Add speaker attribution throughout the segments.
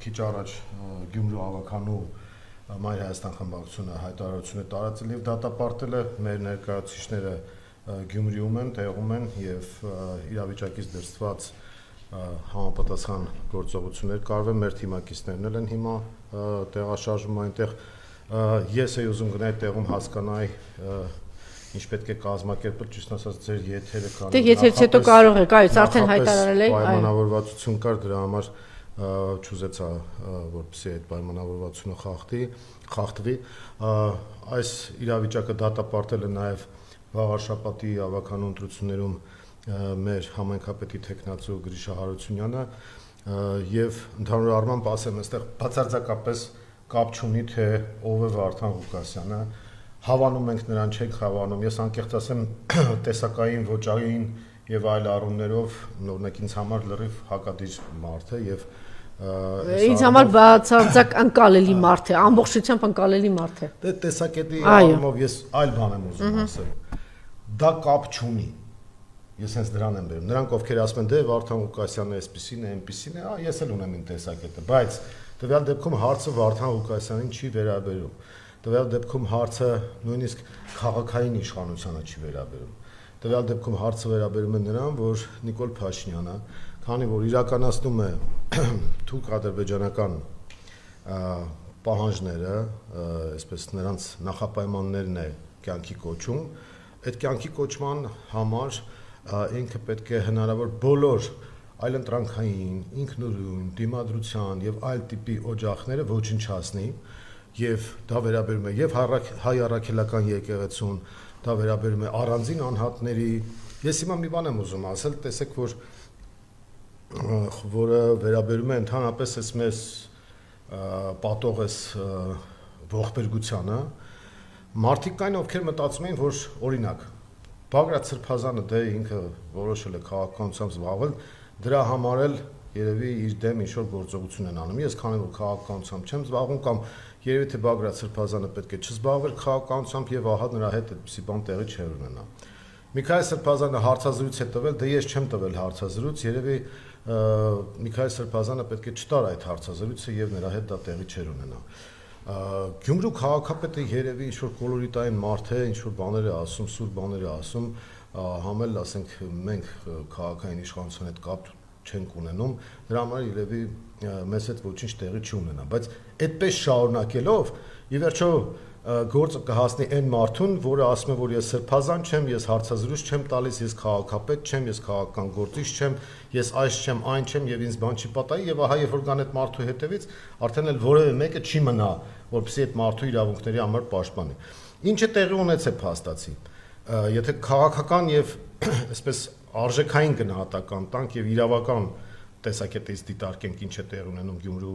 Speaker 1: քիչ առաջ Գյումրու ավականու Մայր Հայաստան խմբակցությունը հայտարարություն է տարածել եւ դատապարտել է մեր ներկայացուցիչները Գյումրիում են, տեղում են եւ իրավիճակից դրսված համապատասխան գործողություններ կարվեն մեր թիմակիցներն են հիմա տեղաշարժում այնտեղ ես էի ուզում գնալ տեղում հասկանալ ինչ պետք է կազմակերպել, ճիշտ ասած ձեր եթերը կան։
Speaker 2: Դե եթերից հետո կարող եք, այո, արդեն հայտարարել եք, այո։
Speaker 1: Պայմանավորվածություն կար, դրա համար չուզեցա, որպեսզի այդ պայմանավորվածությունը խախտվի։ Այս իրավիճակը դատապարտել է նաև Վաղարշապատի ավականու ընտրություններում մեր համայնքապետի տեխնացու Գրիշա Հարությունյանը եւ ընդհանուր առմամբ ասեմ, այստեղ բացարձակապես կապ չունի թե ով է Վարդան Ղուկասյանը, հավանում ենք նրան, չենք հավանում։ Ես անկեղծ ասեմ, տեսակային, ոճային եւ այլ առումներով օրինակ ինձ համար լրիվ հակադիր մարդ է եւ
Speaker 2: ինձ համար բացարձակ անկալելի մարդ է, ամբողջությամբ անկալելի մարդ է։
Speaker 1: Դե տեսակետի առումով ես այլ բան եմ ուզում ասել։ Դա կապ չունի։ Ես հենց դրան եմ բերում։ Նրանք ովքեր ասում են դե Վարդան Ղուկասյանը այսպեսին է, այնպեսին է, ես էլ ունեմ իմ տեսակետը, բայց տվյալ դեպքում հարցը Վարդան Ղուկասյանին չի վերաբերում։ Տվյալ դեպքում հարցը նույնիսկ քաղաքային իշխանությանը չի վերաբերում։ Տվյալ դեպքում հարցը վերաբերում է նրան, որ Նիկոլ Փաշինյանը, քանի որ իրականացնում է թուրք-ադրբեջանական պահանջները, այսպես նրանց նախապայմաններն է կյանքի կոչում, այդ կյանքի կոչման համար ինքը պետք է հնարավոր բոլոր այլընտրանքային, ինքնուրույն, դիմադրության եւ այլ տիպի օջախները ոչնչացնի եւ դա վերաբերում է եւ հայ առաքելական եկեղեցուն, դա վերաբերում է առանձին անհատների։ Ես հիմա մի բան եմ ուզում ասել, տեսեք, որը վերաբերում է ընդհանրապես այս մեզ պատող էս ողբերգությանը, մարդիկ կային, ովքեր մտածում էին, որ օրինակ Բագրատ Սրբազանը դե ինքը որոշել է քաղաքականությամբ զբաղվել, դրա համար էլ երևի իր դեմ ինչ-որ գործողություն են անում։ Ես քանի որ քաղաքականությամբ չեմ զբաղվում կամ երևի թե Բագրատ Սրբազանը պետք է չզբաղվեր քաղաքականությամբ եւ ահա նրա հետ այդպիսի բան տեղի չէր ունենա։ Միքայել Սրբազանը հարցազրույց է տվել, դե ես չեմ տվել հարցազրույց, երևի Միքայել Սրբազանը պետք է չտար այդ հարցազրույցը եւ նրա հետ դա տեղի չէր ունենա։ Գյումրու քաղաքապետը երևի ինչ-որ կոլորիտային մարդ է, ինչ-որ բաներ է ասում, սուր բաներ է ասում, համել ասենք մենք քաղաքային իշխանության հետ կապ չենք ունենում, դրա համար երևի մեզ հետ ոչինչ տեղի չի ունենա, բայց այդպես շարունակելով ի վերջո գործը կհասնի այն մարդուն, որը ասում է, որ ես սրբազան չեմ, ես հարցազրույց չեմ տալիս, ես քաղաքապետ չեմ, ես քաղաքական գործիչ չեմ, ես այս չեմ, այն չեմ եւ ինձ բան չի պատահի եւ ահա երբ որ կան այդ մարդու հետևից արդեն էլ որևէ մեկը չի մնա, որպեսզի այդ մարդու իրավունքների համար պաշտպանի։ Ինչը տեղի ունեցել փաստացի, եթե քաղաքական եւ այսպես արժեքային գնահատական տանք եւ իրավական տեսակետից դիտարկենք ինչ է տեղի ունենում Գյումրու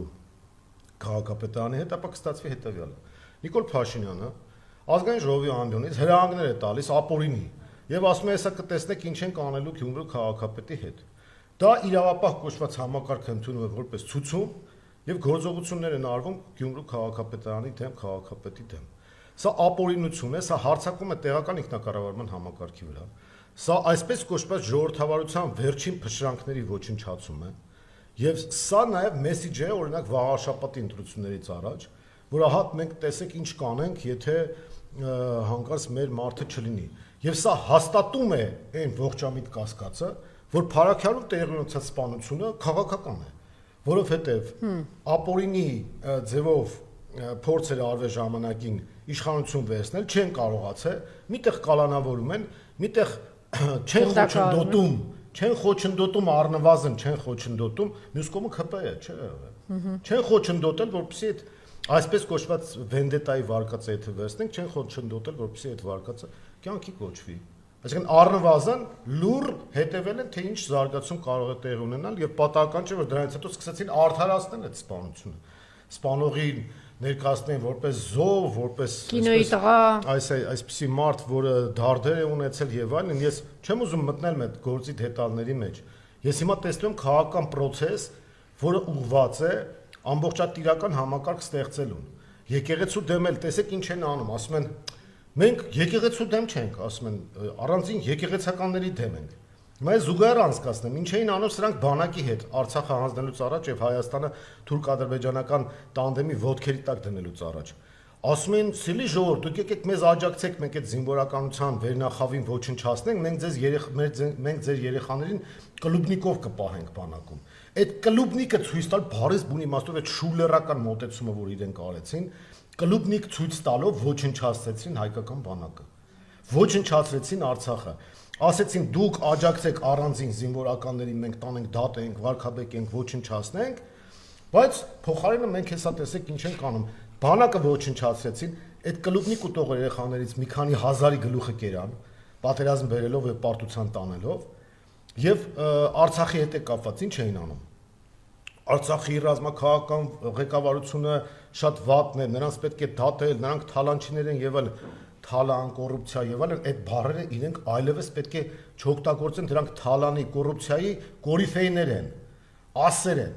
Speaker 1: քաղաքապետարանի հետ, ապա կստացվի հետեւյալը։ Նիկոլ Փաշինյանը ազգային ժողովի ամբիոնից հրահանգներ է տալիս ապօրինի եւ ասում է, հեսա կտեսնեք ինչ են կանելու Գյումրու քաղաքապետի հետ։ Դա իրավապահ կոչված համակարգ ընդունում է որպես ցուցում եւ գործողություններ են արվում Գյումրու քաղաքապետարանի դեմ, քաղաքապետի դեմ։ Սա ապօրինություն է, սա հարձակում է տեղական ինքնակառավարման համակարգի վրա։ Սա այսպես կոչված ժողովրդավարության վերջին փշրանքների ոչնչացում է եւ սա նաեւ մեսիջ է օրինակ Վաղարշապատի ընտրություններից առաջ, որ ահա մենք տեսեք ինչ կանենք, եթե հանկարծ մեր մարդը չլինի։ Եվ սա հաստատում է այն ողջամիտ կասկածը, որ Փարաքյալում տեղի ունեցած սպանությունը քաղաքական է, որովհետև ապօրինի ձևով փորձ էր արվել ժամանակին իշխանություն վերցնել, չեն կարողացել, միտեղ կալանավորում են, միտեղ չեն խոչընդոտում առնվազն չեն խոչընդոտում, մյուս կողմը ՔՊ է, չէ՞ եղել։ Չեն խոչընդոտել, որպեսզի այդ այսպես կոչված վենդետայի վարկածը եթե վերցնենք, չեն խոչընդոտել, որպեսզի այդ վարկածը կյանքի կոչվի։ Այսինքն առնվազն լուր հետևել են, թե ինչ զարգացում կարող է տեղի ունենալ եւ պատահական չէ, որ դրանից հետո սկսեցին արդարացնել այդ սպանությունը։ Սպանողին ներկայացնեն որպես զով, որպես
Speaker 2: կինոյի տղա,
Speaker 1: այսպիսի մարդ, որը դարդեր է ունեցել եւ այլն, ես չեմ ուզում մտնել այդ գործի դետալների մեջ։ Ես հիմա տեսնում եմ քաղաքական process, որը ուղղված է ամբողջատիրական համակարգ ստեղծելուն։ Եկեղեցու դեմ էլ տեսեք ինչ են անում, ասում են մենք եկեղեցու դեմ չենք, ասում են առանձին եկեղեցականների դեմ ենք։ Բայց զուգահեռ անցկացնեմ, ինչ էին անում սրանք բանակի հետ Արցախը հանձնելուց առաջ եւ Հայաստանը թուրք-ադրբեջանական տանդեմի ոտքերի տակ դնելուց առաջ։ Ասում են՝ «Սիրելի ժողովուրդ, դուք եկեք մեզ աջակցեք, մենք այդ զինվորականության վերնախավին ոչնչացնենք, մենք ձեր երեխաներին կլուբնիկով կպահենք բանակում»։ Այդ կլուբնիկը ցույց տալ բարես բուն իմաստով այդ շուլերական մոտեցումը, որ իրենք արեցին, կլուբնիկ ցույց տալով ոչնչացրեցին հայկական բանակը։ Ոչնչացրեցին Արցախը։ Ասեցին դուք աջակցեք առանձին զինվորականներին, մենք տանենք դատենք, վարկաբեկենք, ոչնչացնենք, բայց փոխարենը մենք հեսա տեսեք ինչ ենք անում։ Բանակը ոչնչացրեցին, այդ կլուբնիկ ուտող երեխաներից մի քանի հազարի գլուխը կերան, պատերազմ բերելով եւ պարտության տանելով, եւ Արցախի հետ է կապված ինչ էին անում։ Արցախի ռազմաքաղաքական ղեկավարությունը շատ վատն է, նրանց պետք է դատել, նրանք թալանչիներ են եւ այլ թալան, կոռուպցիա եւ այլն, այդ բառերը իրենք այլևս պետք է չօգտագործեն, դրանք թալանի, կոռուպցիայի կորիֆեյներ են, ասեր են,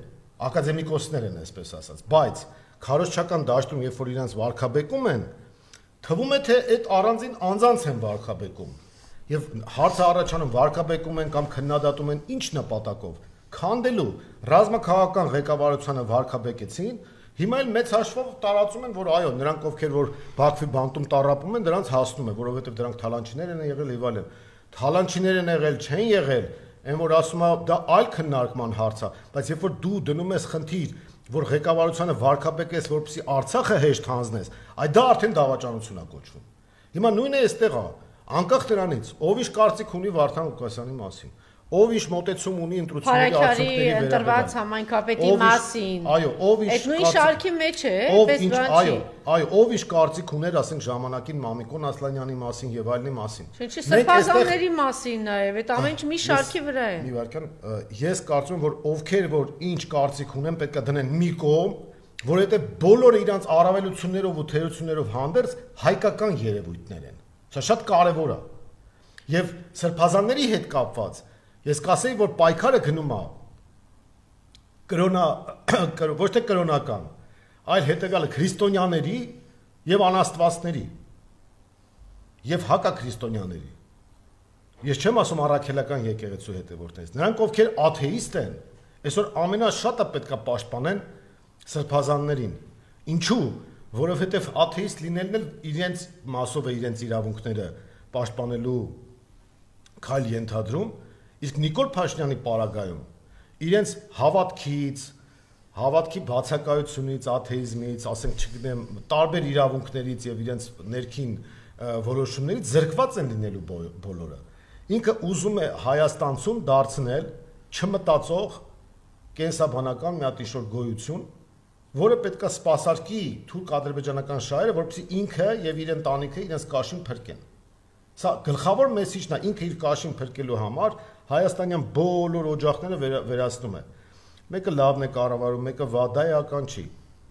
Speaker 1: ակադեմիկոսներ են, այսպես ասած, բայց քարոզչական դաշտում, երբ որ իրենց վարկաբեկում են, թվում է թե այդ առանձին անձանց են վարկաբեկում եւ հարցը առաջանում վարկաբեկում են կամ քննադատում են ինչ նպատակով, քանդելու ռազմաքաղաքական ղեկավարությանը վարկաբեկեցին. Հիմա էլ մեծ հաշվով տարածում են, որ այո, նրանք ովքեր որ Բաքվի բանտում տառապում են, դրանց հասնում է, որովհետև դրանք թալանչիներ են եղել եւ այլն։ Թալանչիներ են եղել, չեն եղել, այն որ ասում է դա այլ քննարկման հարց է, բայց երբ որ դու դնում ես խնդիր, որ ղեկավարությանը վարկաբեկես, որպեսզի Արցախը հեշտ հանձնես, այդ դա արդեն դավաճանություն է կոչվում։ Հիմա նույնը էստեղ է, անկախ դրանից, ով ինչ կարծիք ունի Վարդան Ղուկասյանի մասին, ով ինչ մոտեցում ունի ընտրությունների արդյունքների վերաբերյալ,
Speaker 2: ընտրված համայնքապետի մասին,
Speaker 1: այո, ով ինչ
Speaker 2: այդ նույն շարքի մեջ է,
Speaker 1: պես բան չի, այո, ով ինչ կարծիք ուներ, ասենք ժամանակին Մամիկոն Ասլանյանի մասին եւ այլնի մասին։
Speaker 2: Չէ, սրբազանների մասին նաեւ, այդ ամեն ինչ մի շարքի վրա է։
Speaker 1: Մի վարքան, ես կարծում եմ, որ ովքեր որ ինչ կարծիք ունեն, պետք է դնեն մի կողմ, որովհետեւ բոլորը իրանց առավելություններով ու թերություններով հանդերձ հայկական երևույթներ են։ Սա շատ կարեւոր է։ Եվ սրբազանների հետ կապված ես կասեի, որ պայքարը գնում է ոչ թե կրոնական, այլ հետեւյալը քրիստոնյաների եւ անաստվածների եւ հակաքրիստոնյաների։ Ես չեմ ասում առաքելական եկեղեցու հետևորդներից։ Նրանք ովքեր աթեիստ են, այսօր ամենաշատը պետքա պաշտպանեն սրբազաններին։ Ինչու՞, որովհետեւ աթեիստ լինելն էլ իրենց մասով է իրենց իրավունքները պաշտպանելու քայլ ենթադրում, իսկ Նիկոլ Փաշինյանի պարագայում իրենց հավատքի բացակայությունից, աթեիզմից, ասենք չգիտեմ, տարբեր իրավունքներից եւ իրենց ներքին որոշումներից զրկված են լինելու բոլորը։ Ինքը ուզում է Հայաստանցուն դարձնել չմտածող կենսաբանական մի հատ իշոր գոյություն, որը պետքա սպասարկի թուրք-ադրբեջանական շահերը, որպեսզի ինքը եւ իր ընտանիքը իրենց կաշին փրկեն։ Սա գլխավոր մեսիջն է, ինքը իր կաշին փրկելու համար հայաստանյան բոլոր օջախները վերացնում է։ Մեկը լավն է կառավարում, մեկը վատ, դա էական չի։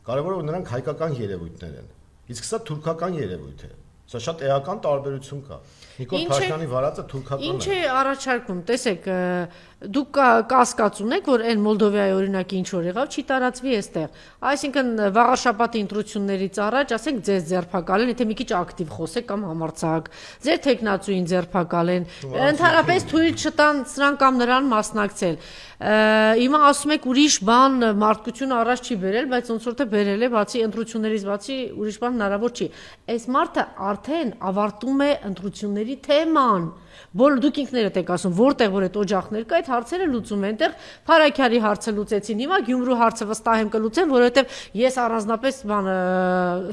Speaker 1: Կարևորը որ նրանք հայկական երևույթներ են։ Իսկ սա թուրքական երևույթ է։ Սա շատ էական տարբերություն կա։ Նիկոլ Փաշինյանի վարածը թուրքական է։
Speaker 2: Ինչ է առաջարկում, տեսեք, դուք կասկած ունեք, որ այն Մոլդովայի օրինակի ինչ որ եղավ, չի տարածվի այստեղ։ Այսինքն վաղաշաբաթի ընտրություններից առաջ, ասենք ձեզ ձերբակալեն, եթե մի քիչ ակտիվ խոսեք կամ համարձակ, ձեր տեխնացուին ձերբակալեն, ընդհանրապես թույլ չտան սրան կամ նրան մասնակցել։ Հիմա ասում եք ուրիշ բան մարդկությունը առաջ չի բերել, բայց ոնց որ թե բերել է, բացի ընտրություններից բացի ուրիշ բան հնարավոր չի։ Այս մարդը արդեն ավարտում է ընտրությունների թեման։ Բոլոր դուք ինքներդ եք ասում, որտեղ որ այդ օջախներ կա, այդ հարցերը լուծում են։ Այնտեղ Փարաքյարի հարցը լուծեցին, հիմա Գյումրու հարցը վստահ եմ կլուծեն, որովհետև ես առանձնապես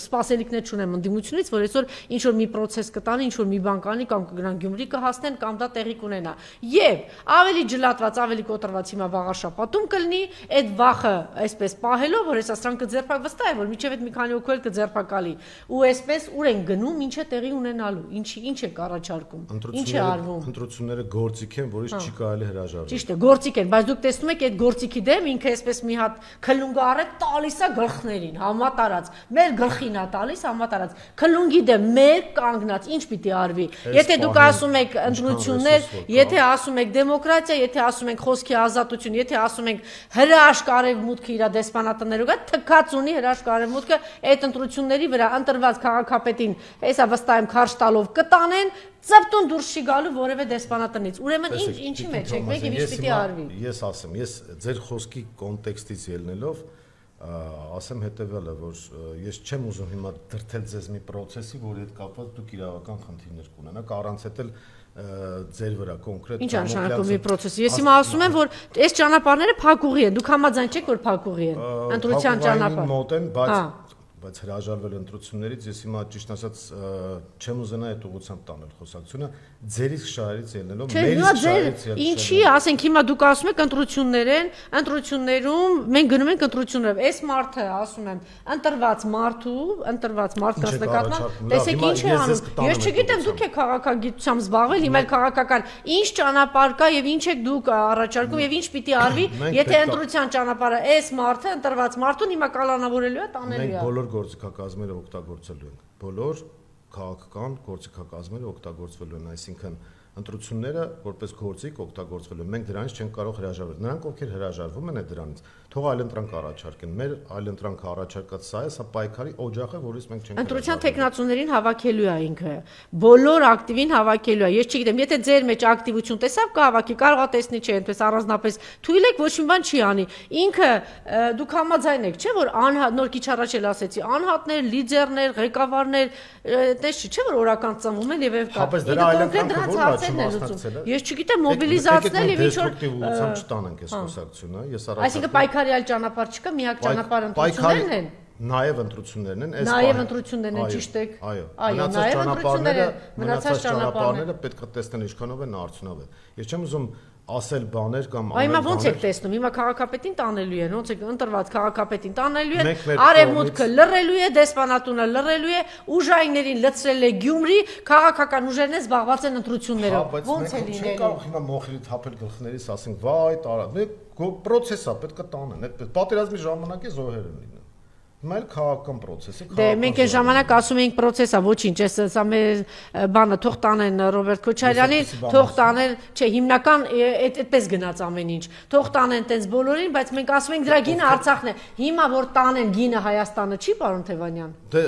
Speaker 2: սպասելիքներ չունեմ ընդդիմությունից, որ այսօր ինչ որ մի process կտանի, ինչ որ մի բան կանի կամ կգնան Գյումրի կհասնեն կամ դա տեղի կունենա։ Եվ ավելի ջլատված, ավելի կոտրված հիմա վաղաշաբաթում կլինի, այդ վախը այսպես պահելով, որ հեսա սրանք կձերբակ վստահ է, որ միջև այդ մի քանի օքել կձերբակալի։ Ու այսպես ուր են գնում, ինչ է տեղի ունենալու, ինչ է կառաջարկում, ինչ է արվում։
Speaker 1: Ընտրությունները գործիք են, որից չի կարելի հրաժարվել։
Speaker 2: Ճիշտ է, գործիք են, բայց դուք տեսնում եք այդ գործիքի դեմ ինքը այսպես մի հատ քլունգ առեք տալիս է գլխներին, համատարած։ Մեր գլխին է տալիս համատարած։ Քլունգի դեմ մեր կանգնած ինչ պիտի արվի։ Եթե դուք ասում եք ընտրություններ, եթե ասում եք դեմոկրատիա, եթե ասում եք խոսքի ազատություն, եթե ասում եք հրաշք արևմուտքը իր դեսպանատներով, թքած ունի հրաշք արևմուտքը այդ ընտրությունների վրա ընտրված քաղաքապետին, հեսա վստահ եմ քարշ տալով կտանեն, ծպտուն դուրս չի գալու որևէ դեսպանատնից։ Ուրեմն ինչի մեջ եք, մեկ եւ ինչ պիտի արվի։
Speaker 1: Ես ասեմ, ես ձեր խոսքի կոնտեքստից ելնելով ասեմ հետեւյալը, որ ես չեմ ուզում հիմա դրթել ձեզ մի process-ի, որի հետ կապված դուք իրավական խնդիրներ կունենաք, առանց հետել ձեր վրա կոնկրետ
Speaker 2: Ինչ նշանակում է process։ Ես հիմա ասում եմ, որ այս ճանապարհները փակուղի են։ Դուք համաձայն չեք, որ փակուղի են։ Ընտրության ճանապարհ։
Speaker 1: Մոտ են, բայց հրաժարվել ընտրություններից ես հիմա ճիշտ ասած չեմ ուզենա այդ ուղղությամբ տանել խոսակցությունը ձերից շահերից ելնելով
Speaker 2: մերից շահերից ինչի ասենք հիմա դուք ասում եք ընտրություններ են ընտրություններում մենք գնում ենք ընտրություններով այս մարդը ասում եմ ընտրված մարդկանց նկատմամբ տեսեք ինչ է անում ես չգիտեմ դուք եք քաղաքագիտությամբ զբաղվել հիմա քաղաքական ինչ ճանապարհ կա եւ ինչ եք դուք առաջարկում եւ ինչ պիտի արվի եթե ընտրության ճանապարհը այս մարդը ընտրված մարդուն հիմա կալանավորելու է տանելու է
Speaker 1: գործիքակազմերը օգտագործելու են բոլոր քաղաքական գործիքակազմերը օգտագործվելու են այսինքն ընտրությունները որպես գործիք օգտագործվելու են մենք դրանից չենք կարող հրաժարվել նրանք ովքեր հրաժարվում են դրանից թող այլընտրանք առաջարկեն մեր այլընտրանքը առաջարկած սա է սա պայքարի օջախ է որից մենք չենք
Speaker 2: ընտրության տեխնացուներին հավաքելու է ինքը բոլոր ակտիվին հավաքելու է ես չգիտեմ եթե ձեր մեջ ակտիվություն տեսավ կհավաքի կարող է տեսնի չէ այնպես առանձնապես թույլ եք ոչ մի բան չի անի ինքը դուք համաձայն եք չէ որ նոր քիչ առաջ էլ ասեցի անհատներ լիդերներ ղեկավարներ այդպես չէ որ օրական ծնվում են եւ Ես չգիտեմ մոբիլիզացնել եւ ինչ որ
Speaker 1: ուղղությամբ չտանենք այս խոսակցությունը ես
Speaker 2: Այսինքն պայքարյալ ճանապարհ չկա միակ ճանապարհը ընտրություններն են
Speaker 1: Նաև ընտրություններն են
Speaker 2: Նաև ընտրություններն են ճիշտ եք
Speaker 1: Այո մնացած ճանապարհները պետք է տեսնել ինչքանով են արդյունավետ Ես չեմ ուզում ասել բաներ կամ
Speaker 2: անել բաներ։ Հիմա ոնց եք տեսնում, հիմա քաղաքապետին տանելու են, ոնց եք ընտրված քաղաքապետին տանելու են, արևմուտքը լռելու է, դեսպանատունը լռելու է, ուժայիններին լցրել է Գյումրի, քաղաքական ուժերն են զբաղված են ընտրություններով։ Ոնց է լինելու։
Speaker 1: Չեն կարող հիմա մոխիրի թափել գլխներից, ասենք, վայ, տարա, process-ա պետք է տանեն, այդպես պատերազմի ժամանակ է զոհեր են լինում։ Հիմա էլ քաղաքական process է։
Speaker 2: Դե մենք այս ժամանակ ասում էինք process-ա, ոչինչ, սա մեր բանը թող տանեն Ռոբերտ Քոչարյանին, թող տանեն, չէ, հիմնական այդպես գնաց ամեն ինչ։ Թող տանեն տենց բոլորին, բայց մենք ասում ենք դրա գինը Արցախն է։ Հիմա որ տանեն գինը Հայաստանը չի, պարոն Թևանյան։
Speaker 1: Դե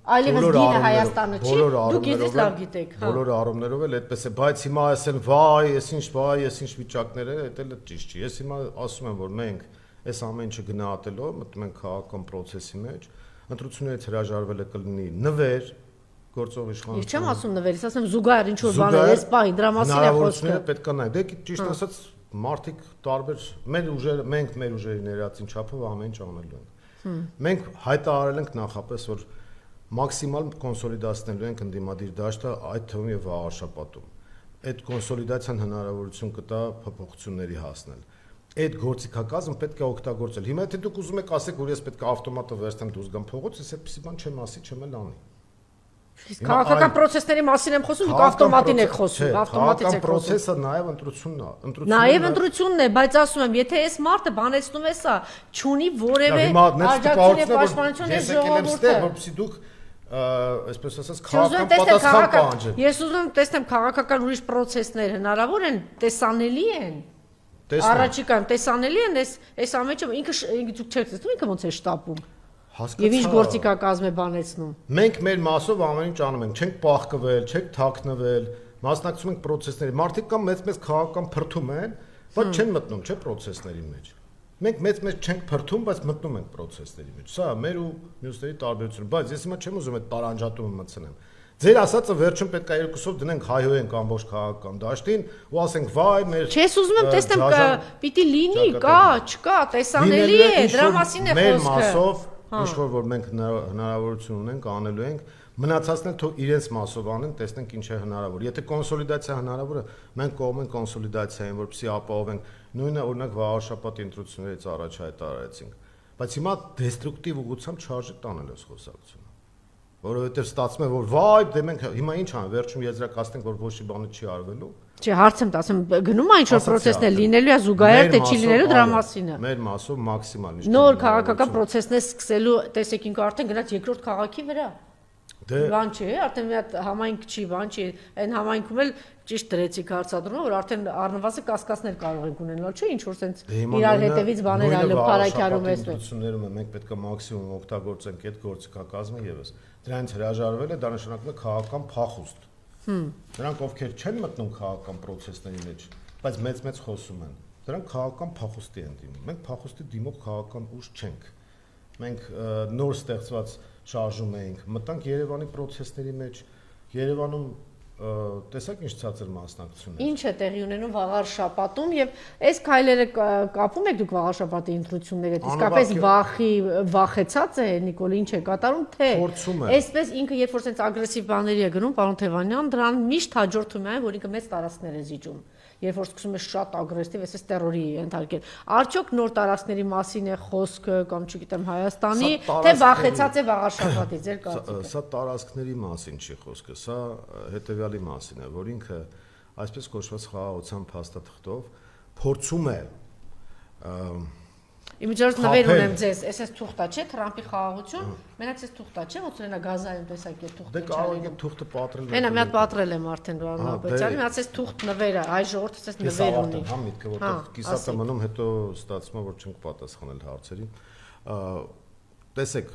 Speaker 2: Այլևս գինը Հայաստանը չի, դուք իդից լավ գիտեք, հա։
Speaker 1: Բոլոր առումներով էլ այդպես է, բայց հիմա ասեն վայ, ես ինչ վիճակներ է, դա էլ ճիշտ չի։ Ես հիմա ասում եմ, որ մենք այս ամեն ինչը գնահատելով մտնում ենք քաղաքական process-ի մեջ, ընտրություններից հրաժարվելը կլինի նվեր գործող իշխանություն։
Speaker 2: Ես չեմ ասում նվեր, ես ասում զուգահեռ ինչ որ բաներ, այս պահին դրա մասին է խոսքը։
Speaker 1: Պետք է նայել, դե ճիշտ ասած մարդիկ տարբեր մենք մեր ուժերի ներածին չափով ամեն ինչ անելու ենք։ Մենք հայտարարել ենք նախապես, որ մաքսիմալ կոնսոլիդացնելու ենք ընդդիմադիր դաշտը այդ թվում եւ վաղաշապատում։ Այդ կոնսոլիդացիան հնարավորություն կտա փոփոխությունների հասնել։ Այդ գործիքակազմը պետք է օգտագործել։ Հիմա եթե դուք ուզում եք ասեք, որ ես պետք է ավտոմատը վերցնեմ դուրս գամ փողոց, ես այդպեսի բան չեմ ասի, չեմ էլ անի։
Speaker 2: Քաղաքական process-ների մասին եմ խոսում, դուք ավտոմատին եք խոսում, ավտոմատից եք խոսում։
Speaker 1: Process-ը նաև ընտրությունն է,
Speaker 2: Նաև ընտրությունն է, բայց ասում եմ, եթե այս մարդը բանեցնում է սա, չունի որևէ աջակցություն եւ պաշտպանություն է ժողովուրդը։
Speaker 1: Որպեսզի դուք այսպես ասած քաղաքական պատասխան պահանջեք։
Speaker 2: Ես ուզում եմ տեսնեմ քաղաքական ուրիշ process-ներ հնարավոր են, տեսանելի են։ Առաջիկայում տեսանելի են այս ամենը ինքը դուք չեք տեսնում ինքը ոնց է շտապում։ Եվ ինչ գործիքակազմ է բանեցնում։
Speaker 1: Մենք մեր մասով ամեն ինչ անում ենք, չենք պահկվել, չենք թաքնվել, մասնակցում ենք process-ների։ Մարդիկ կամ մեծ քաղաքական փրթում են, բայց չեն մտնում, չէ, process-ների մեջ։ Մենք մեծ չենք փրթում, բայց մտնում ենք process-ների մեջ։ Սա մեր ու մյուսների տարբերությունն է, բայց ես հիմա չեմ ուզում այդ տարանջատումը մտցնեմ։ Ձեր ասածը վերջում պետք է երկուսով դնենք հայհոյենք ամբողջ քաղաքական դաշտին ու ասենք վայ մեր
Speaker 2: Չես ուզում եմ տեսնեմ պիտի լինի, կա, չկա, տեսանելի է, դրա մասին է խոսքը։
Speaker 1: Մեր մասով ինչ որ մենք հնարավորություն ունենք անելու ենք մնացածն թող իրենց մասով անեն, տեսնենք ինչ է հնարավոր։ Եթե կոնսոլիդացիա հնարավոր է, մենք կողմ ենք կոնսոլիդացիային, որպեսզի ապահովենք նույնը օրինակ վաղաշաբաթի ընտրություններից առաջ հայտարարեցինք։ Բայց հիմա դեստրուկտիվ ուղղությամբ չարժե տանել այս խոսակցությունը։ Որովհետև ստացվում է որ վայ դե մենք հիմա ինչ անենք վերջում եզրակացնենք որ ոչ մի բան չի արվելու
Speaker 2: Չէ հարցեմ ասեմ գնում է ինչ որ process-ներ լինելու է զուգահեռ թե չի լինելու դրա մասին է
Speaker 1: մեր մասով մաքսիմալ
Speaker 2: նոր քաղաքական process-ներ սկսելու տեսեք ինքը արդեն գնաց երկրորդ քաղաքի վրա բան չէ արդեն մի հատ համայնք չի բան չի այն համայնքում էլ ճիշտ դրեցիք հարցադրումը որ արդեն առնվազն կասկածներ կարող ենք ունենալ չէ ինչ որ sense իրար հետևից բաներ ալը փարակյարում էս
Speaker 1: դրություններում մենք պետք է մաքսիմում օգտագործենք այդ գործիքակազմը եւս դրանից հրաժարվելը դա նշանակում է քաղաքական փախուստ Նրանք ովքեր չեն մտնում քաղաքական process-ների մեջ, բայց մեծ խոսում են, դրանք քաղաքական փախուստի են դիմում։ Մենք փախուստի դիմող քաղաքական ուժ չենք։ Մենք նոր ստեղծված շարժում էինք, մտանք Երևանի process-ների մեջ, Երևանում տեսակ ինչ ցածր մասնակցություն է։
Speaker 2: Ինչ է տեղի ունենում վաղար շաբաթում եւ այս քայլերը կապում եք դուք վաղար շաբաթի ընտրությունների հետ։ Իսկապես վախեցած է Նիկոլ, ինչ է կատարում, թե այսպես ինքը երբ որ sense ագրեսիվ բաների է գնում, պարոն Թևանյան, դրան միշտ հաջորդում է, որ ինքը մեծ տարածքներ է զիջում։ Երբ որ սկսում է շատ ագրեսիվ, այսպես տերորի ենթարկել։ Արդյոք նոր տարածքների մասին է խոսքը կամ չգիտեմ Հայաստանի, թե վախեցած է վաղար շաբաթից, ձեր կարծիքով։
Speaker 1: Սա տարածքների մասին չի խոսքը, սա հետեւյալի մասին է, որ ինքը այսպես կոչված խաղաղության փաստաթղթով փորձում է
Speaker 2: Իմիջիայլոց նվեր ունեմ ձեզ, այս թուղթա չէ, Թրամփի խաղաղություն, մենակ այս թուղթա չէ, ոնց որ նա գազային տեսակ է թուղթը։
Speaker 1: Դե կարող է թուղթը պատրել։
Speaker 2: Հենա մի հատ պատրել եմ արդեն Բաբաջանի, մի հատ այս թուղթ նվերը, այ ժողովուրդը այս նվեր ունի։
Speaker 1: Հա միտքը որտեղ կիսատ է մնում, հետո ստացվում է որ չենք պատասխանել հարցերին։ Տեսեք